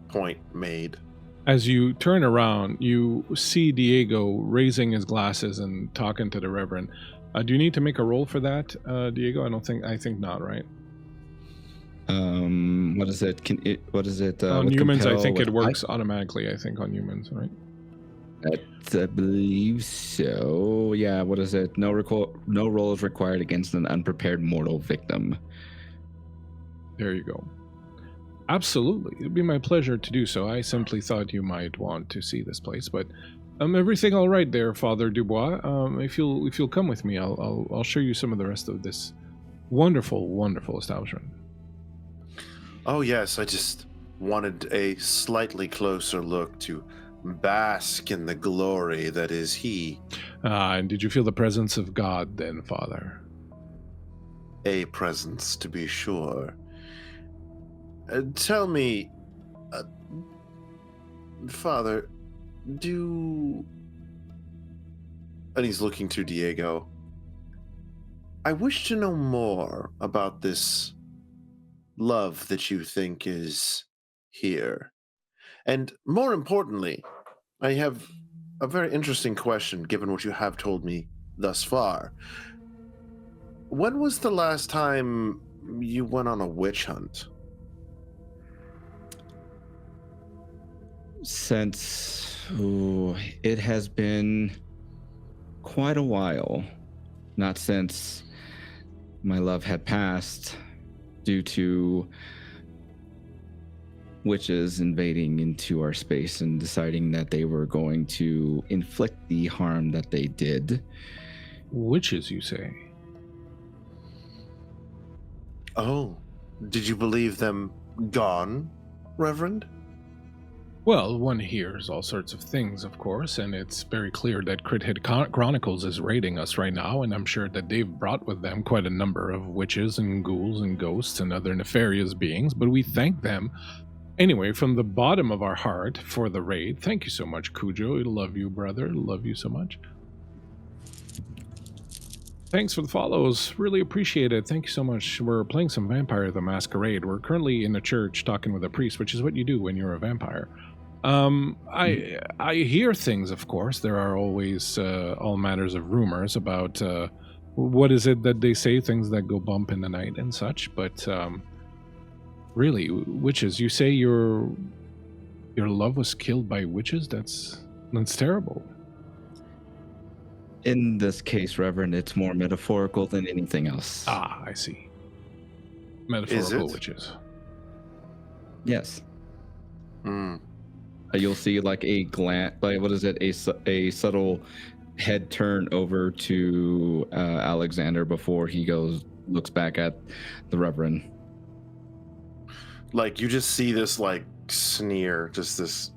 point made. As you turn around, you see Diego raising his glasses and talking to the Reverend. Do you need to make a roll for that, Diego? I think not, right? What is it? What is it? On humans, I think it with works automatically. I think on humans, right? I believe so. Yeah. What is it? No roll is required against an unprepared mortal victim. There you go. Absolutely, it'd be my pleasure to do so. I simply thought you might want to see this place, but everything all right there, Father Dubois? If you'll come with me, I'll show you some of the rest of this wonderful establishment. Oh yes, I just wanted a slightly closer look to bask in the glory that is he. And did you feel the presence of God then, Father? A presence, to be sure. Tell me, Father, and he's looking to Diego, I wish to know more about this love that you think is here. And more importantly, I have a very interesting question given what you have told me thus far. When was the last time you went on a witch hunt? It has been quite a while. Not since my love had passed due to witches invading into our space and deciding that they were going to inflict the harm that they did. Witches, you say? Oh, did you believe them gone, Reverend? Well, one hears all sorts of things, of course, and it's very clear that Crit Hit Chronicles is raiding us right now, and I'm sure that they've brought with them quite a number of witches and ghouls and ghosts and other nefarious beings, but we thank them anyway from the bottom of our heart for the raid. Thank you so much, Cujo. Love you, brother. Love you so much. Thanks for the follows. Really appreciate it. Thank you so much. We're playing some Vampire the Masquerade. We're currently in the church talking with a priest, which is what you do when you're a vampire. I hear things, of course. There are always all matters of rumors about what is it that they say, things that go bump in the night and such. But really, witches. You say your love was killed by witches? That's terrible. In this case, Reverend, it's more metaphorical than anything else. Ah, I see. Metaphorical it? witches. Yes. Mm. You'll see like a glance, like what is it? A subtle head turn over to Alexander before he looks back at the Reverend. Like, you just see this, like, sneer, just this.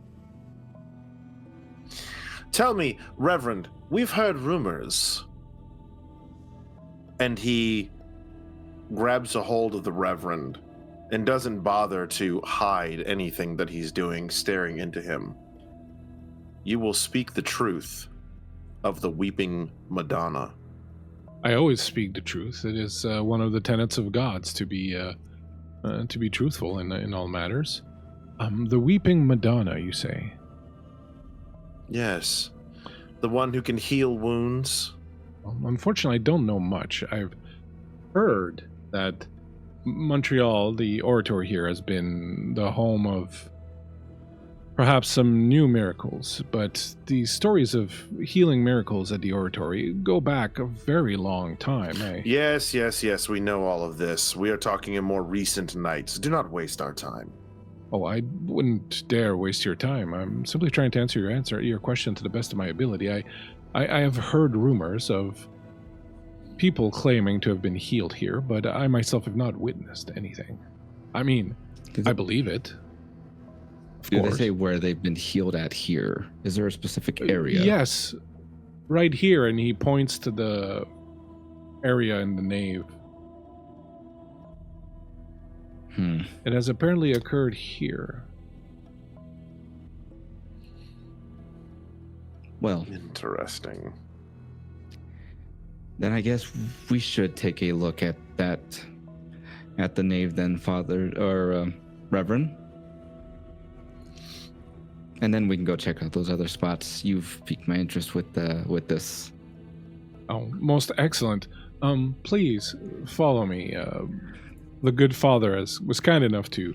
Tell me, Reverend, we've heard rumors. And he grabs a hold of the Reverend and doesn't bother to hide anything that he's doing, staring into him. You will speak the truth of the Weeping Madonna. I always speak the truth. It is one of the tenets of gods to be truthful in all matters. The Weeping Madonna, you say? Yes. The one who can heal wounds. Unfortunately, I don't know much. I've heard that Montreal, the Oratory here, has been the home of perhaps some new miracles, but the stories of healing miracles at the Oratory go back a very long time, eh? Yes, we know all of this. We are talking in more recent nights. Do not waste our time. Oh, I wouldn't dare waste your time. I'm simply trying to answer your question to the best of my ability. I have heard rumors of people claiming to have been healed here, but I myself have not witnessed anything. I mean, I believe it. Do they say where they've been healed at here? Is there a specific area? Yes, right here, and he points to the area in the nave. It has apparently occurred here. Well, interesting. Then I guess we should take a look at that, at the nave then, Father, or Reverend. And then we can go check out those other spots. You've piqued my interest with this. Oh, most excellent. Please follow me. The good father was kind enough to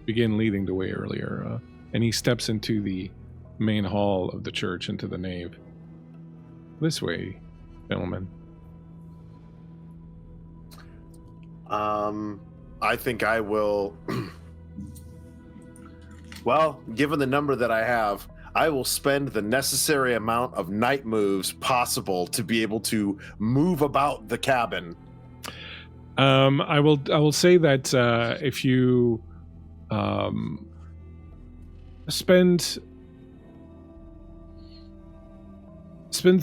begin leading the way earlier, and he steps into the main hall of the church, into the nave. This way, gentlemen. I think I will. Well, given the number that I have, I will spend the necessary amount of night moves possible to be able to move about the cabin. I will say that if you spend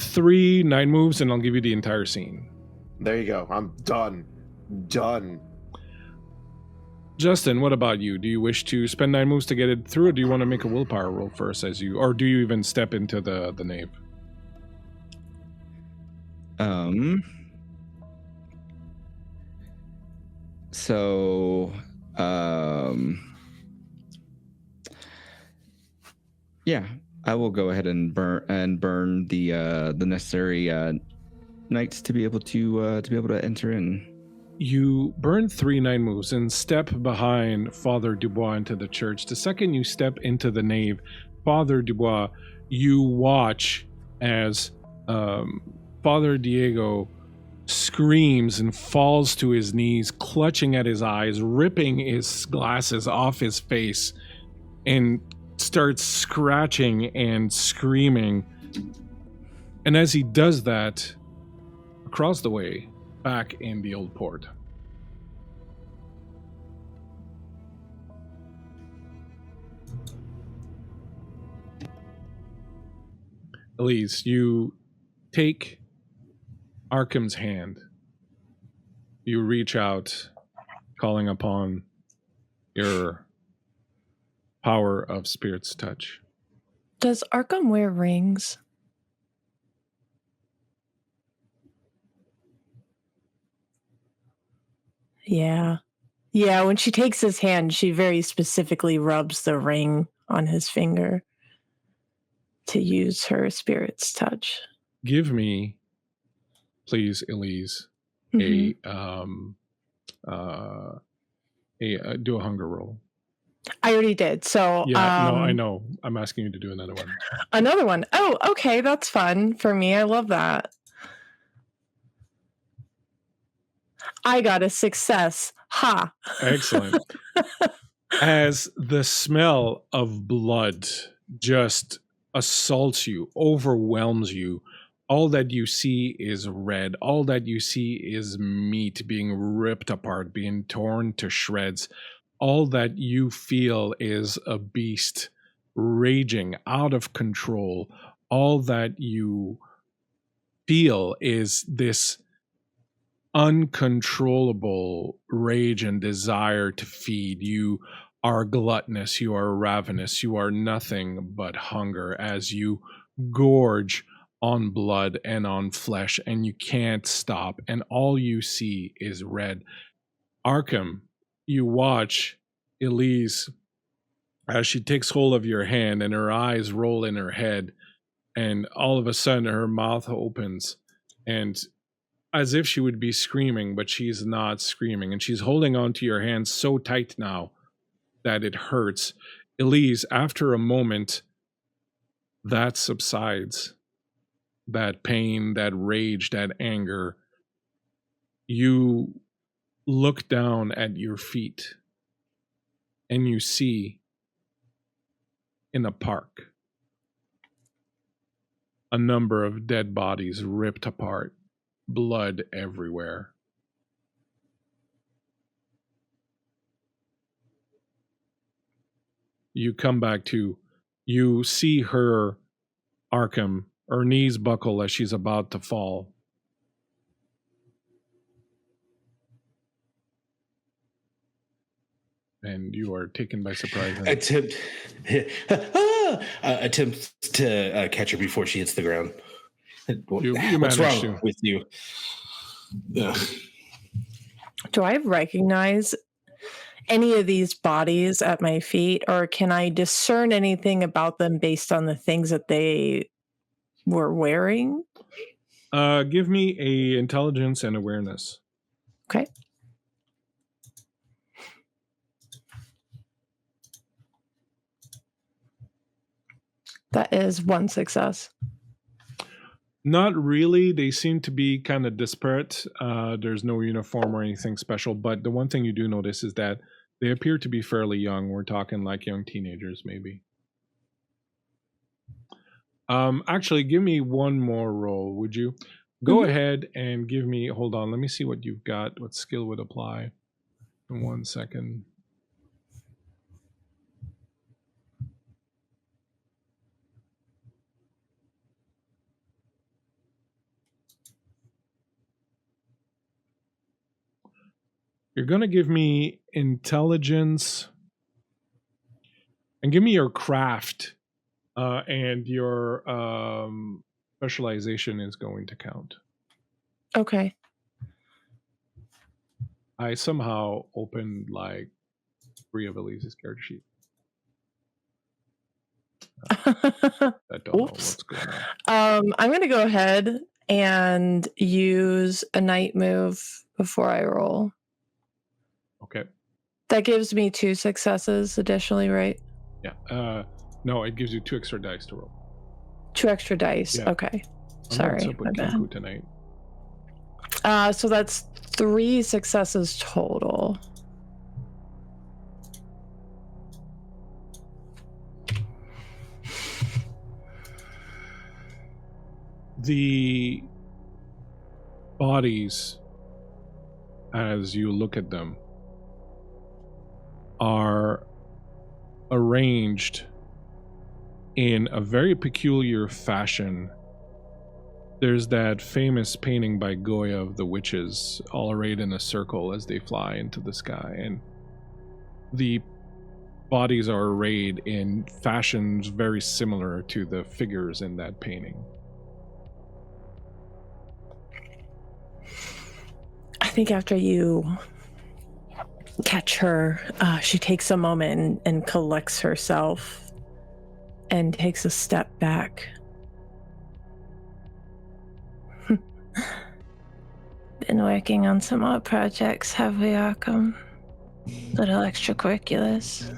3 night moves, and I'll give you the entire scene. There you go. I'm done. Justin, what about you? Do you wish to spend 9 moves to get it through, or do you want to make a willpower roll first, or do you even step into the nave? Yeah, I will go ahead and burn the necessary nights to be able to enter in. You burn 3 9 moves and step behind Father Dubois into the church. The second you step into the nave, Father Dubois, you watch as Father Diego screams and falls to his knees, clutching at his eyes, ripping his glasses off his face, and starts scratching and screaming. And as he does that, across the way, back in the old port, Elise, you take Arkham's hand. You reach out, calling upon your power of Spirit's touch. Does Arkham wear rings? Yeah. Yeah, when she takes his hand, she very specifically rubs the ring on his finger to use her Spirit's touch. Give me, please, Elise, do a hunger roll. I already did. So yeah, no, I know. I'm asking you to do another one. Another one. Oh, okay, that's fun for me. I love that. I got a success. Ha. Excellent. As the smell of blood just assaults you, overwhelms you, all that you see is red. All that you see is meat being ripped apart, being torn to shreds. All that you feel is a beast raging out of control. All that you feel is this uncontrollable rage and desire to feed. You are gluttonous, you are ravenous, you are nothing but hunger as you gorge on blood and on flesh, and you can't stop, and all you see is red. Arkham, you watch Elise as she takes hold of your hand and her eyes roll in her head, and all of a sudden her mouth opens, and as if she would be screaming, but she's not screaming, and she's holding onto your hand so tight now that it hurts. Elise, after a moment, that subsides. That pain, that rage, that anger. You look down at your feet and you see in a park a number of dead bodies ripped apart, blood everywhere. You come back to, you see her, Arkham, her knees buckle as she's about to fall. And you are taken by surprise. Attempt to catch her before she hits the ground. What's wrong with you? Do I recognize any of these bodies at my feet, or can I discern anything about them based on the things that they were wearing? Give me a intelligence and awareness. Okay. That is one success. Not really. They seem to be kind of disparate. There's no uniform or anything special, but the one thing you do notice is that they appear to be fairly young. We're talking like young teenagers, maybe. Actually, give me one more roll, would you? Go ahead and give me, hold on, let me see what you've got, what skill would apply. In 1 second. You're going to give me intelligence and give me your craft, and your specialization is going to count. Okay. I somehow opened like 3 of Elise's character sheets. I don't know what's going on. I'm going to go ahead and use a night move before I roll. Okay. That gives me 2 successes additionally, right? Yeah. No, it gives you 2 extra dice to roll. 2 extra dice. Yeah. Okay. Sorry. My bad. Tonight. So that's 3 successes total. The bodies, as you look at them, are arranged in a very peculiar fashion. There's that famous painting by Goya of the witches all arrayed in a circle as they fly into the sky, and the bodies are arrayed in fashions very similar to the figures in that painting. I think after you catch her, she takes a moment and collects herself and takes a step back. Been working on some art projects, have we, Arkham? Little extracurriculars.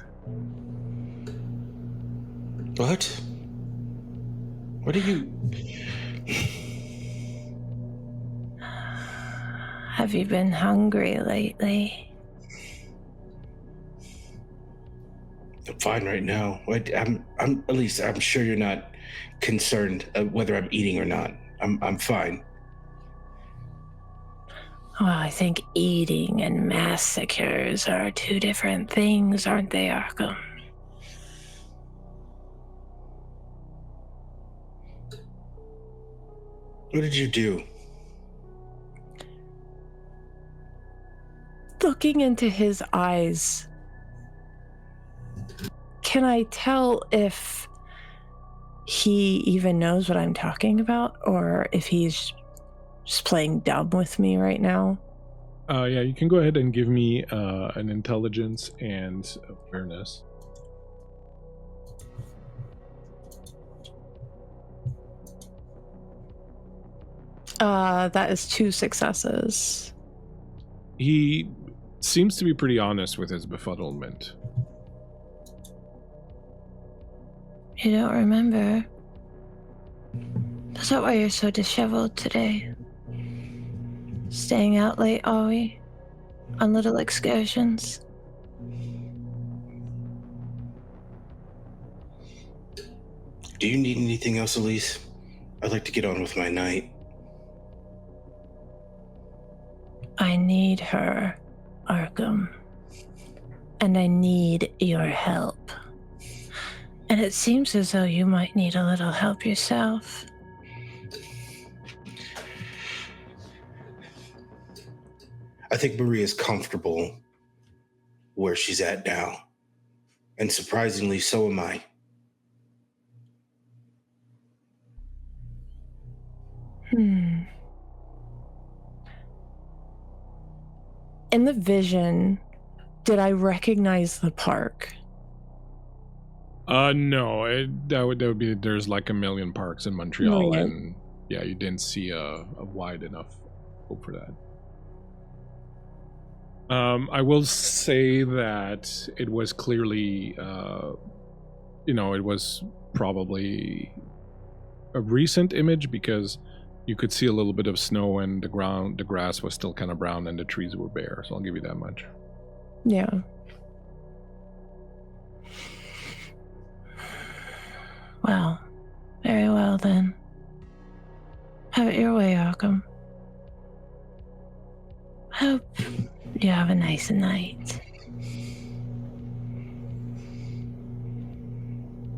What? What are you... Have you been hungry lately? I'm fine right now. I'm Elise, I'm sure you're not concerned whether I'm eating or not. I'm fine. Well, I think eating and massacres are two different things, aren't they, Arkham? What did you do? Looking into his eyes, can I tell if he even knows what I'm talking about, or if he's just playing dumb with me right now? Yeah, you can go ahead and give me an intelligence and awareness. That is 2 successes. He seems to be pretty honest with his befuddlement. You don't remember? Is that why you're so disheveled today? Staying out late, are we? On little excursions? Do you need anything else, Elise? I'd like to get on with my night. I need her, Arkham. And I need your help. And it seems as though you might need a little help yourself. I think Maria's comfortable where she's at now. And surprisingly, so am I. In the vision, did I recognize the park? No, that would be, there's like a million parks in Montreal, and yeah, you didn't see a wide enough scope for that. I will say that it was clearly, it was probably a recent image, because you could see a little bit of snow and the grass was still kind of brown and the trees were bare, so I'll give you that much. Yeah. Well, very well then. Have it your way, Arkham. Hope you have a nice night.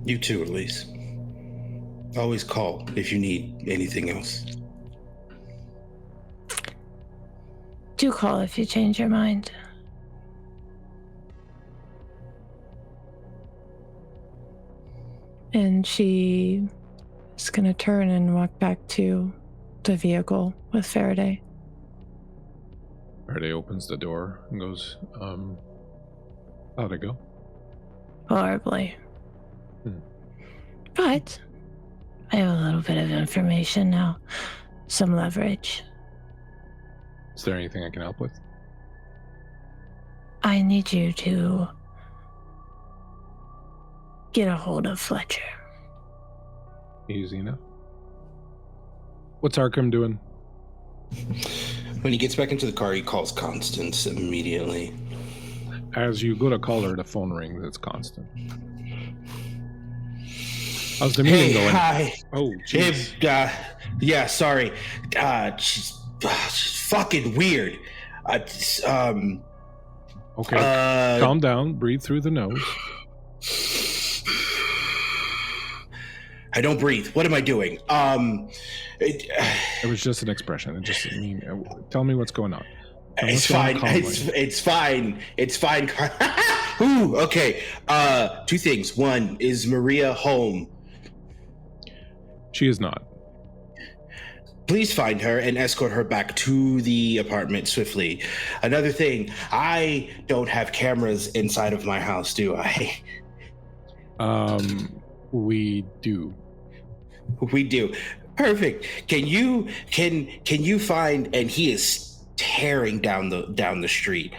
You too, Elise. Always call if you need anything else. Do call if you change your mind. And she is going to turn and walk back to the vehicle with Faraday. Faraday opens the door and goes, how'd it go? Horribly. But I have a little bit of information now. Some leverage. Is there anything I can help with? I need you to get a hold of Fletcher. Easy enough. What's Arkham doing? When he gets back into the car, he calls Constance immediately. As you go to call her, the phone rings. It's Constant. How's the meeting going? Hi. Oh, jeez. Yeah, sorry. She's fucking weird. Okay, calm down. Breathe through the nose. I don't breathe. What am I doing? It was just an expression. It just tell me what's going on. It's fine. It's fine. It's fine. Ooh, okay. 2 things. 1, is Maria home? She is not. Please find her and escort her back to the apartment swiftly. Another thing, I don't have cameras inside of my house, do I? We do. We do. Perfect. Can you find? And he is tearing down the street.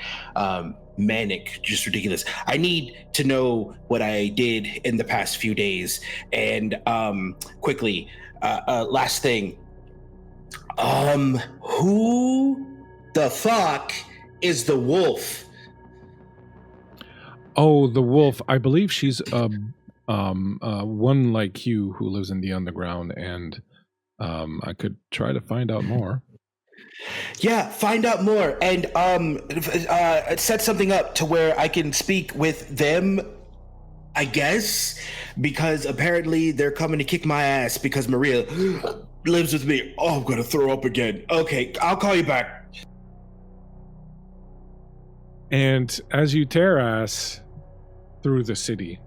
Manic, just ridiculous. I need to know what I did in the past few days. And quickly, last thing. Who The fuck is the wolf? Oh, the wolf. I believe she's one like you who lives in the underground, and I could try to find out more. Yeah, find out more and set something up to where I can speak with them, I guess, because apparently they're coming to kick my ass because Maria lives with me. Oh, I'm gonna throw up again. Okay, I'll call you back. And as you tear ass through the city,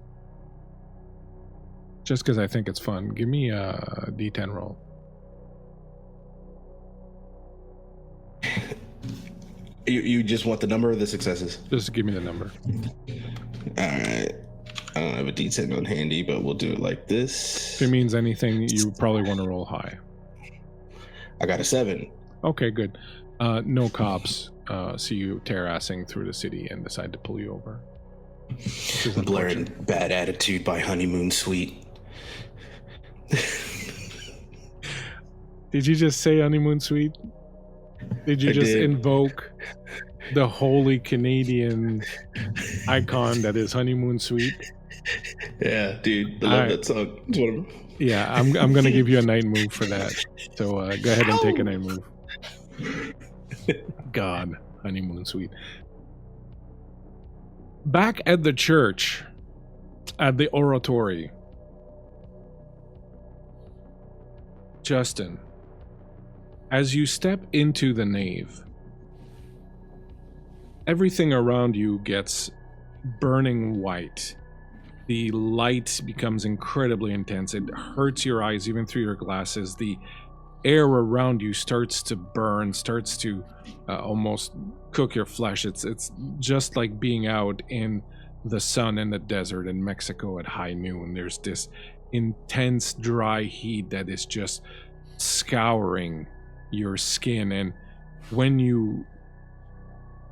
just because I think it's fun, give me a D10 roll. You just want the number of the successes? Just give me the number. All right. I don't have a D10 on handy, but we'll do it like this. If it means anything, you probably want to roll high. I got a 7. Okay, good. No cops see you tear-assing through the city and decide to pull you over. Blaring Bad Attitude by Honeymoon Suite. Did you just say Honeymoon Suite? Did you just invoke the holy Canadian icon that is Honeymoon Suite? Yeah, dude. I love that song. It's one of them. Yeah, I'm going to give you a night move for that. So go ahead and take a night move. God, Honeymoon Suite. Back at the church, at the Oratory, Justin, as you step into the nave, everything around you gets burning white. The light becomes incredibly intense. It hurts your eyes even through your glasses. The air around you starts to burn, starts to almost cook your flesh. It's just like being out in the sun in the desert in Mexico at high noon. There's this intense dry heat that is just scouring your skin, and when you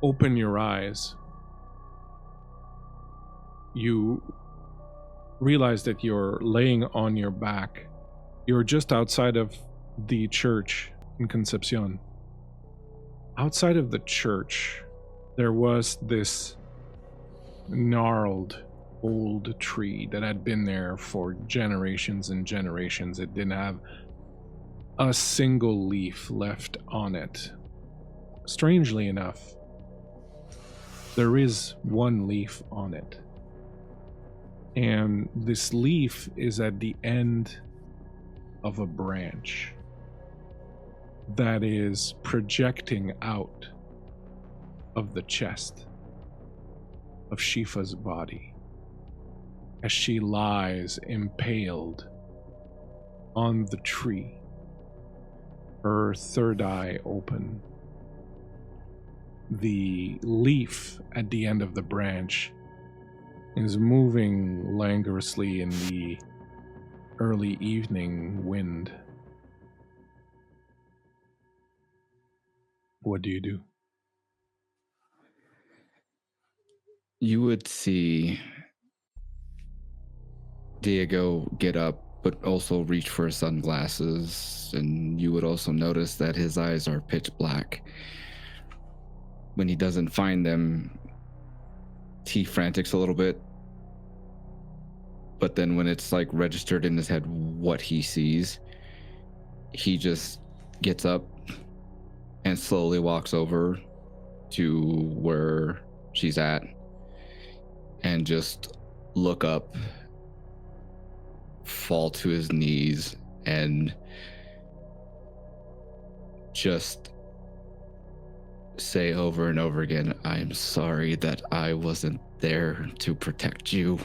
open your eyes, you realize that you're laying on your back. You're just outside of the church in Concepcion. Outside of the church, there was this gnarled old tree that had been there for generations and generations. It didn't have a single leaf left on it. Strangely enough, there is one leaf on it. And this leaf is at the end of a branch that is projecting out of the chest of Shifa's body as she lies impaled on the tree, her third eye open. The leaf at the end of the branch is moving languorously in the early evening wind. What do you do? You would see Diego get up, but also reach for his sunglasses, and you would also notice that his eyes are pitch black. When he doesn't find them, he frantics a little bit, but then when it's like registered in his head what he sees, he just gets up and slowly walks over to where she's at and just look up, fall to his knees, and just say over and over again, "I'm sorry that I wasn't there to protect you."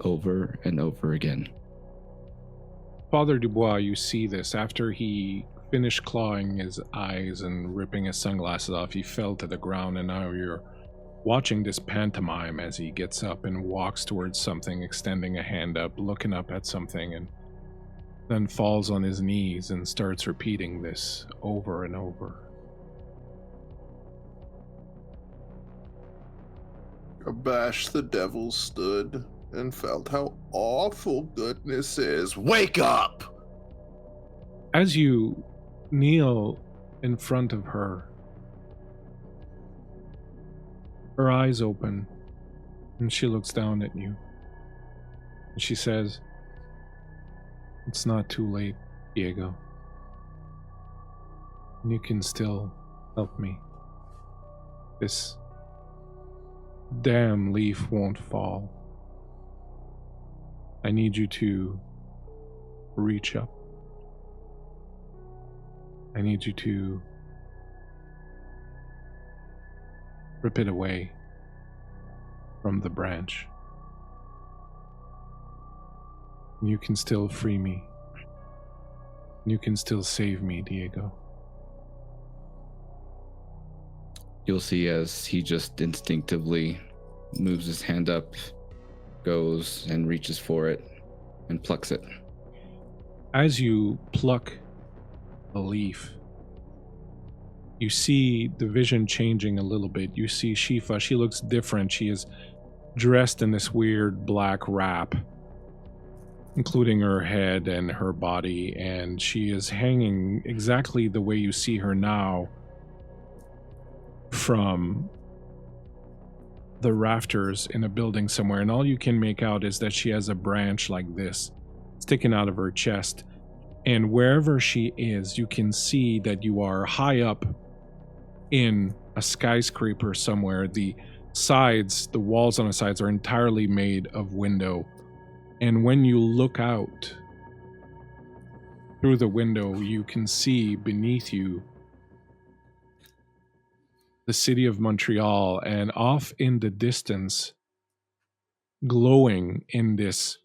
Over and over again. Father Dubois, you see this. After he finished clawing his eyes and ripping his sunglasses off, he fell to the ground, and now you're watching this pantomime as he gets up and walks towards something, extending a hand up, looking up at something, and then falls on his knees and starts repeating this over and over. Abashed the devil stood and felt how awful goodness is. Wake up! As you kneel in front of her. Her eyes open, and she looks down at you. And she says, "It's not too late, Diego. You can still help me. This damn leaf won't fall. I need you to reach up. I need you to rip it away from the branch. You can still free me. You can still save me, Diego." You'll see as he just instinctively moves his hand up, goes and reaches for it, and plucks it. As you pluck a leaf, you see the vision changing a little bit. You see Shifa, she looks different. She is dressed in this weird black wrap, including her head and her body, and she is hanging exactly the way you see her now from the rafters in a building somewhere, and all you can make out is that she has a branch like this sticking out of her chest, and wherever she is, you can see that you are high up in a skyscraper somewhere. The sides, the walls on the sides are entirely made of window, and when you look out through the window, you can see beneath you the city of Montreal, and off in the distance, glowing in this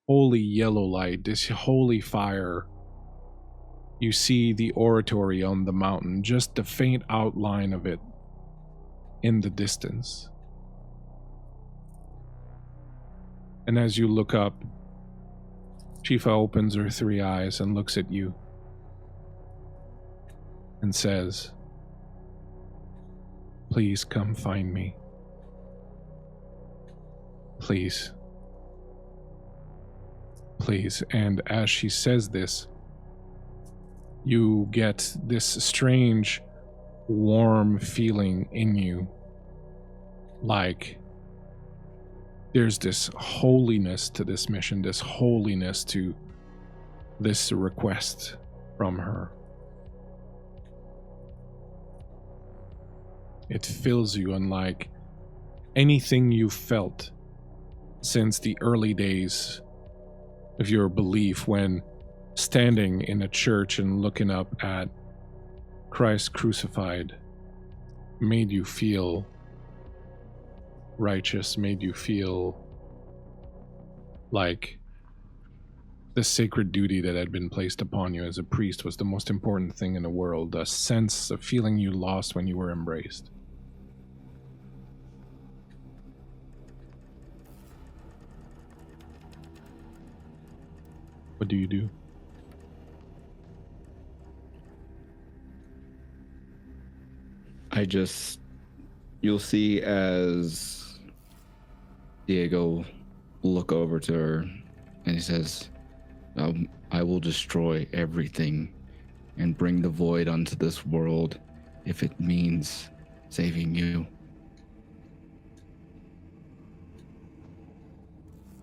holy yellow light, this holy fire, you see the Oratory on the mountain, just the faint outline of it in the distance. And as you look up, Shifa opens her 3 eyes and looks at you and says, "Please come find me. Please. Please." And as she says this, you get this strange, warm feeling in you. Like there's this holiness to this mission, this holiness to this request from her. It fills you unlike anything you felt since the early days of your belief, when standing in a church and looking up at Christ crucified made you feel righteous, made you feel like the sacred duty that had been placed upon you as a priest was the most important thing in the world, a sense of feeling you lost when you were embraced. What do you do? You'll see as Diego look over to her and he says, "I will destroy everything and bring the void onto this world if it means saving you."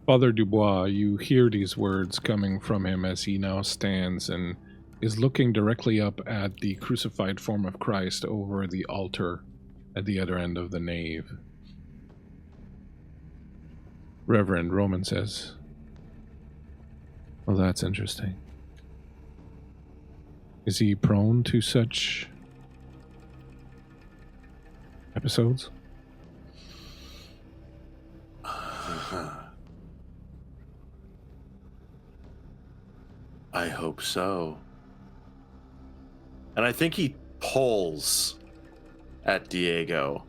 Father Dubois, you hear these words coming from him as he now stands and is looking directly up at the crucified form of Christ over the altar at the other end of the nave. Reverend Roman says, "Well, that's interesting. Is he prone to such episodes?" I hope so. And I think he pulls at Diego.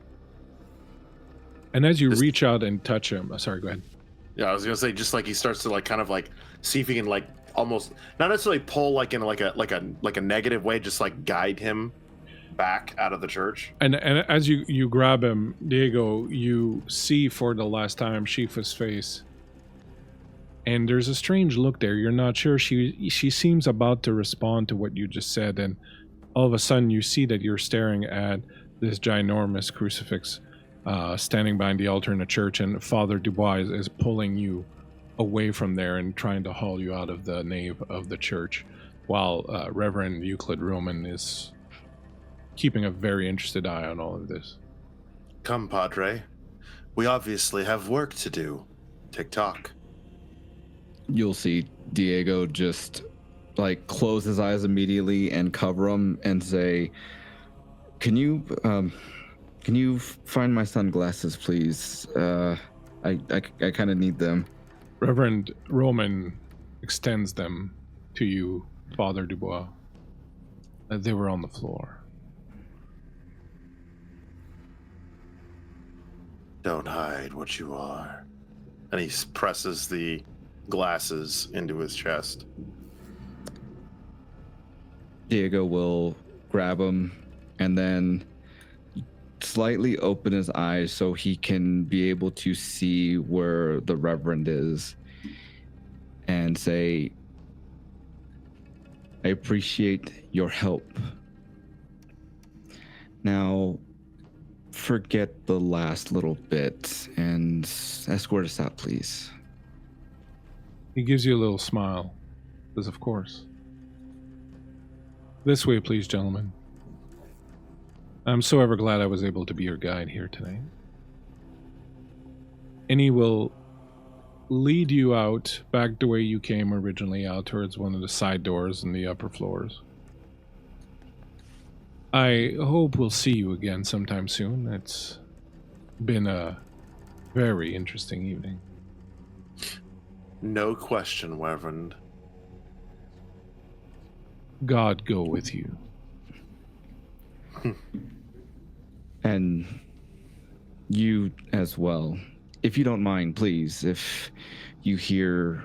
And as you reach out and touch him, sorry, go ahead. Yeah, I was gonna say, just like he starts to like kind of like see if he can like almost not necessarily pull like in like a negative way, just like guide him back out of the church. And as you grab him, Diego, you see for the last time Shifa's face, And there's a strange look there. You're not sure. She seems about to respond to what you just said, and all of a sudden you see that you're staring at this ginormous crucifix standing behind the altar in the church, and Father Dubois is pulling you away from there and trying to haul you out of the nave of the church, while Reverend Euclid Roman is keeping a very interested eye on all of this. Come, Padre. We obviously have work to do. Tick-tock. You'll see Diego just like close his eyes immediately and cover them and say, can you find my sunglasses, please? I kind of need them. Reverend Roman extends them to you, Father Dubois. They were on the floor. Don't hide what you are. And he presses the glasses into his chest. Diego will grab him and then slightly open his eyes so he can be able to see where the Reverend is and say, I appreciate your help. Now, forget the last little bit and escort us out, please. He gives you a little smile. Says, of course. This way, please, gentlemen. I'm so ever glad I was able to be your guide here today. And he will lead you out back the way you came originally, out towards one of the side doors in the upper floors. I hope we'll see you again sometime soon. It's been a very interesting evening. No question, Reverend. God go with you. And you as well. If you don't mind, please, if you hear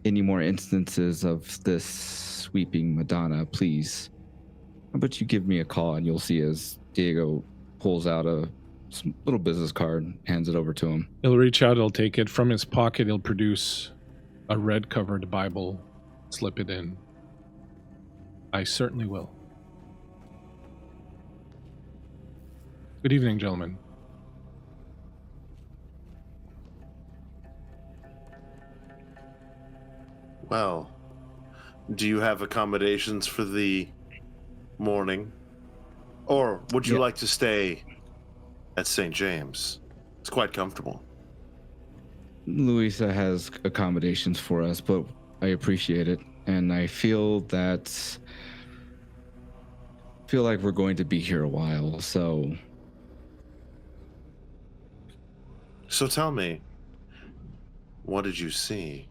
any more instances of this Weeping Madonna, please, how about you give me a call and you'll see as Diego pulls out a little business card, hands it over to him. He'll reach out, he'll take it. From his pocket, he'll produce a red-covered Bible, slip it in. I certainly will. Good evening, gentlemen. Well, do you have accommodations for the morning? Or would you like to stay at St. James? It's quite comfortable. Louisa has accommodations for us, but I appreciate it. And I feel like we're going to be here a while, so... So tell me, what did you see?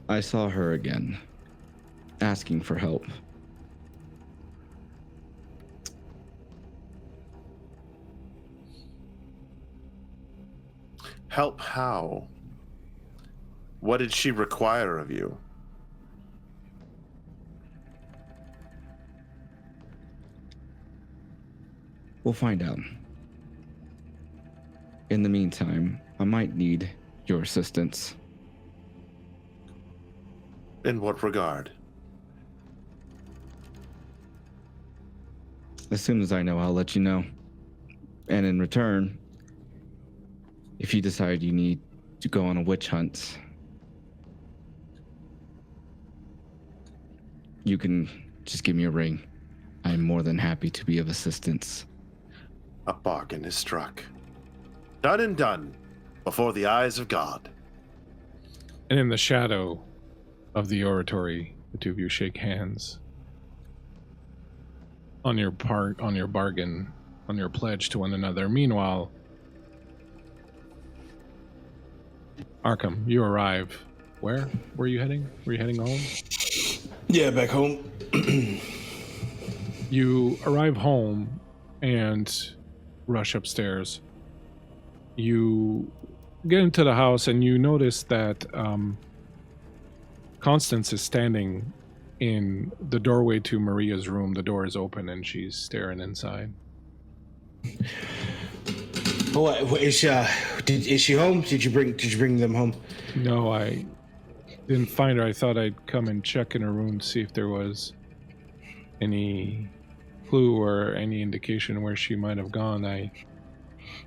I saw her again, asking for help. Help how? What did she require of you? We'll find out. In the meantime, I might need your assistance. In what regard? As soon as I know, I'll let you know. And in return, if you decide you need to go on a witch hunt, you can just give me a ring. I'm more than happy to be of assistance. A bargain is struck. Done and done, before the eyes of God. And in the shadow of the oratory, the two of you shake hands on your bargain, on your pledge to one another. Meanwhile, Arkham, you arrive. Where were you heading? Were you heading home? Yeah, back home. You arrive home and rush upstairs. You get into the house and you notice that Constance is standing in the doorway to Maria's room. The door is open and she's staring inside. What is she home? Did you bring them home? No, I didn't find her. I thought I'd come and check in her room to see if there was any clue or any indication where she might have gone.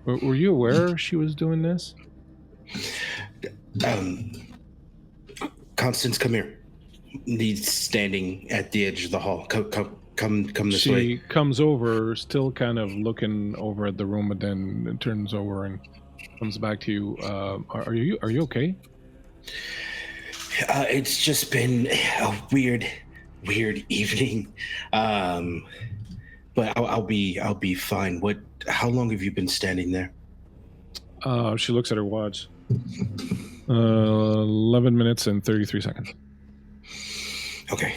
Were you aware she was doing this? Constance, come here. He's standing at the edge of the hall. Come this way. She comes over, still kind of looking over at the room, but then turns over and comes back to you. Are you okay? It's just been a weird evening. But I'll be fine. How long have you been standing there? She looks at her watch. 11 minutes and 33 seconds. Okay,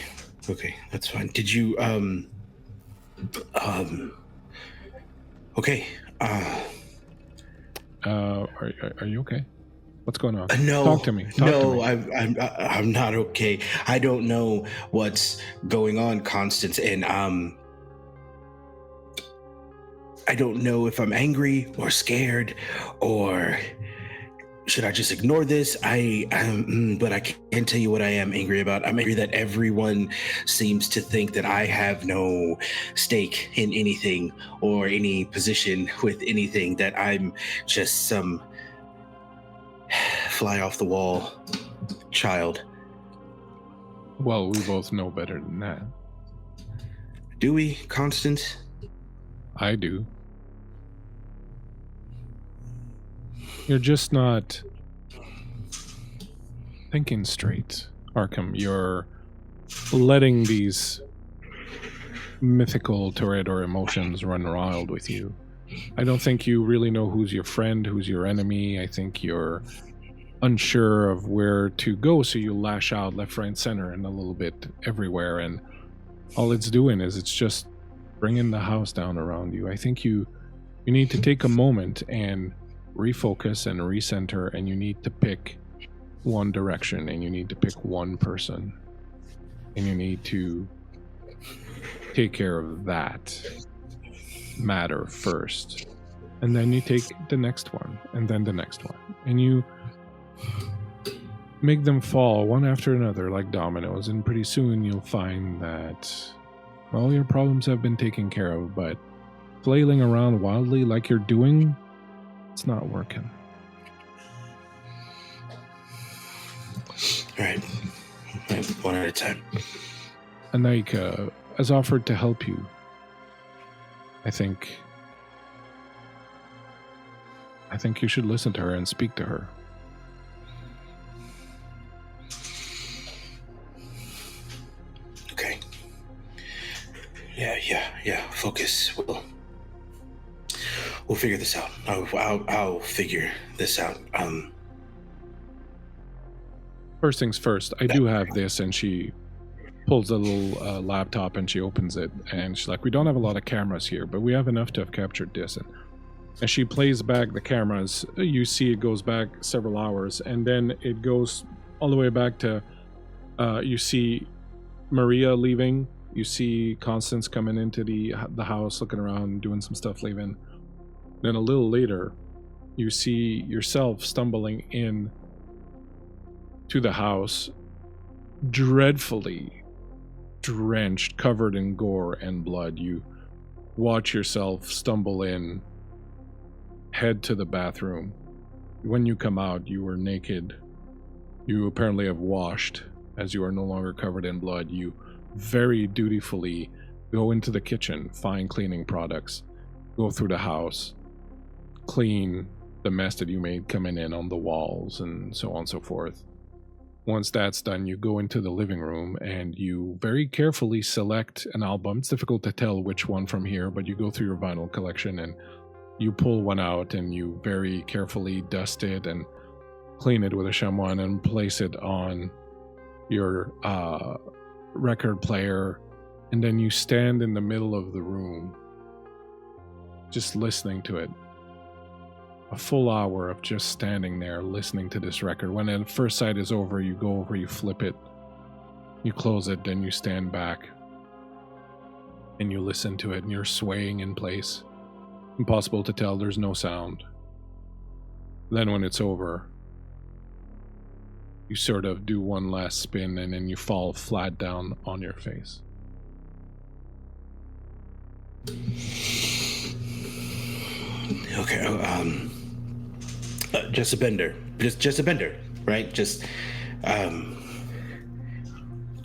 that's fine. Did you okay. Are you okay? What's going on? No. Talk to me. I'm not okay. I don't know what's going on, Constance, and I don't know if I'm angry or scared or should I just ignore this? But I can't tell you what I am angry about. I'm angry that everyone seems to think that I have no stake in anything or any position with anything, that I'm just some fly off the wall child. Well, we both know better than that. Do we, Constance? I do. You're just not thinking straight, Arkham. You're letting these mythical Toreador emotions run wild with you. I don't think you really know who's your friend, who's your enemy. I think you're unsure of where to go, so you lash out left, right, center, and a little bit everywhere, and all it's doing is it's just bringing the house down around you. I think you need to take a moment and refocus and recenter, and you need to pick one direction, and you need to pick one person, and you need to take care of that matter first, and then you take the next one, and then the next one, and you make them fall one after another like dominoes, and pretty soon you'll find that all your problems have been taken care of, but flailing around wildly like you're doing, it's not working. All right. One at a time. Anaika has offered to help you. I think you should listen to her and speak to her. Okay. Yeah. Focus. We'll figure this out. I'll figure this out. First things first, I do have this, and she pulls a little laptop and she opens it, and she's like, we don't have a lot of cameras here, but we have enough to have captured this. And as she plays back the cameras, you see it goes back several hours, and then it goes all the way back to, you see Maria leaving, you see Constance coming into the house, looking around, doing some stuff, leaving. Then a little later, you see yourself stumbling in to the house, dreadfully drenched, covered in gore and blood. You watch yourself stumble in, head to the bathroom. When you come out, you were naked. You apparently have washed, as you are no longer covered in blood. You very dutifully go into the kitchen, find cleaning products, go through the house, clean the mess that you made coming in on the walls, and so on and so forth. Once that's done, you go into the living room and you very carefully select an album. It's difficult to tell which one from here, but you go through your vinyl collection and you pull one out and you very carefully dust it and clean it with a chamois and place it on your record player. And then you stand in the middle of the room just listening to it. A full hour of just standing there listening to this record. When the first side is over, you go over, you flip it, You close it, then you stand back. And you listen to it, and you're swaying in place. Impossible to tell, there's no sound. Then when it's over, you sort of do one last spin, and then you fall flat down on your face. Okay, just a bender. Just a bender, right? Just,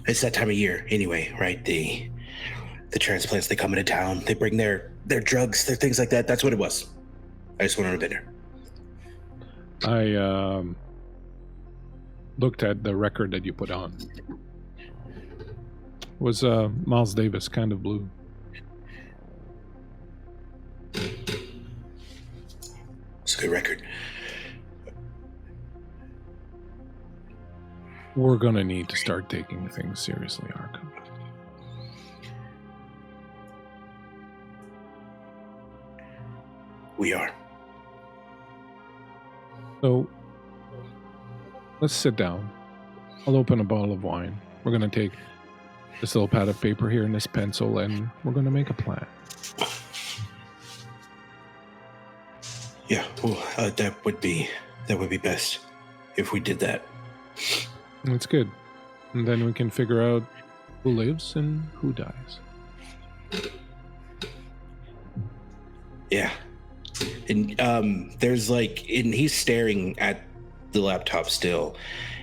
it's that time of year anyway, right? The transplants, they come into town, they bring their drugs, their things like that. That's what it was. I just went on a bender. I looked at the record that you put on. It was Miles Davis, Kind of Blue. It's a good record. We're gonna need to start taking things seriously, Arkham. We are. So, let's sit down. I'll open a bottle of wine. We're going to take this little pad of paper here and this pencil, and we're going to make a plan. Yeah, well, that would be best if we did that. That's good. And then we can figure out who lives and who dies. Yeah. And there's like, and he's staring at the laptop still.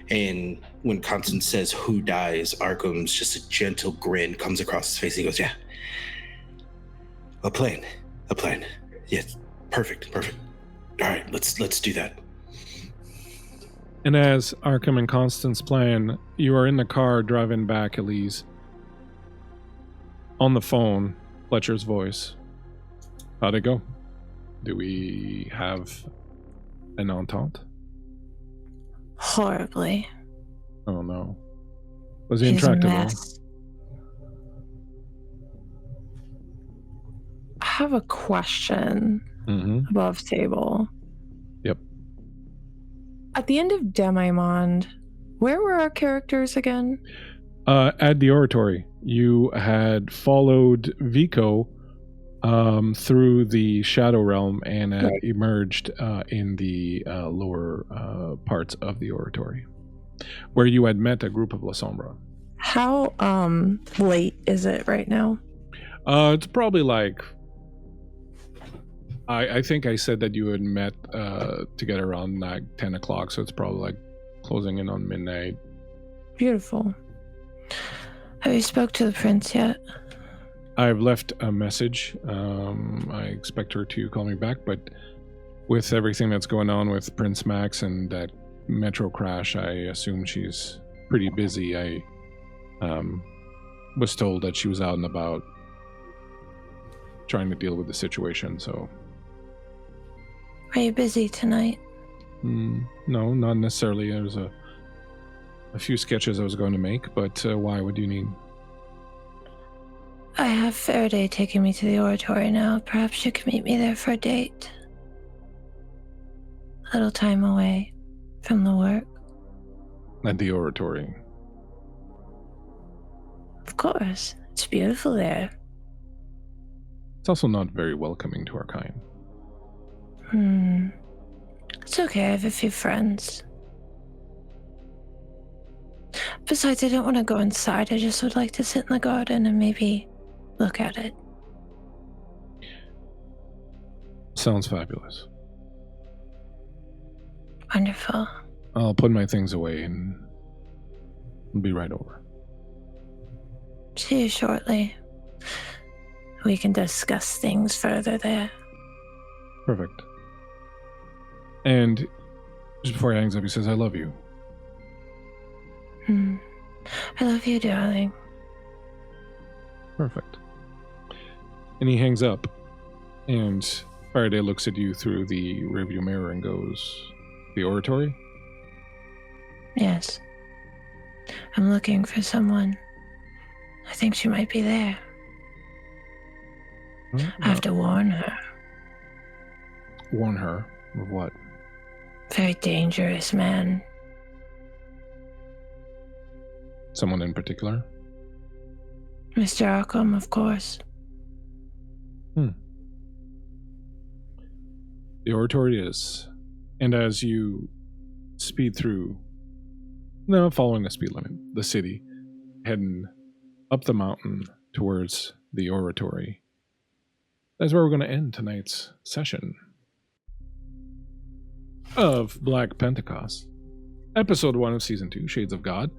And when Constance says who dies, Arkham's just a gentle grin comes across his face. He goes, yeah, a plan. Yes, perfect. All right, let's do that. And as Arkham and Constance plan, you are in the car driving back, Elise. On the phone, Fletcher's voice. How'd it go? Do we have an entente? Horribly. Oh no. Was he He's a intractable? mess. I have a question above table. Yep. At the end of Demimonde, where were our characters again? At the Oratory, you had followed Vico through the Shadow Realm and had emerged in the lower parts of the Oratory, where you had met a group of La Sombra. How late is it right now? It's probably like, I think I said that you had met together around like 10 o'clock, so it's probably like closing in on midnight. Beautiful. Have you spoke to the prince yet? I've left a message. I expect her to call me back, but with everything that's going on with Prince Max and that metro crash, I assume she's pretty busy. I was told that she was out and about trying to deal with the situation, so... Are you busy tonight? No, not necessarily. There's a few sketches I was going to make, but why? What do you need? I have Faraday taking me to the Oratory now. Perhaps you can meet me there for a date. A little time away from the work. At the Oratory. Of course. It's beautiful there. It's also not very welcoming to our kind. It's okay, I have a few friends. Besides, I don't want to go inside. I just would like to sit in the garden and maybe look at it. Sounds fabulous. Wonderful. I'll put my things away and be right over. See you shortly. We can discuss things further there. Perfect. And just before he hangs up, he says, I love you. I love you, darling. Perfect. And he hangs up, and Faraday looks at you through the rearview mirror and goes, the Oratory? Yes. I'm looking for someone. I think she might be there. I have to warn her. Warn her of what? Very dangerous man. Someone in particular? Mr. Arkham, of course. The Oratory is. And as you speed through, following the speed limit, the city, heading up the mountain towards the Oratory, that's where we're going to end tonight's session of Black Pentecost. Episode 1 of Season 2, Shades of God.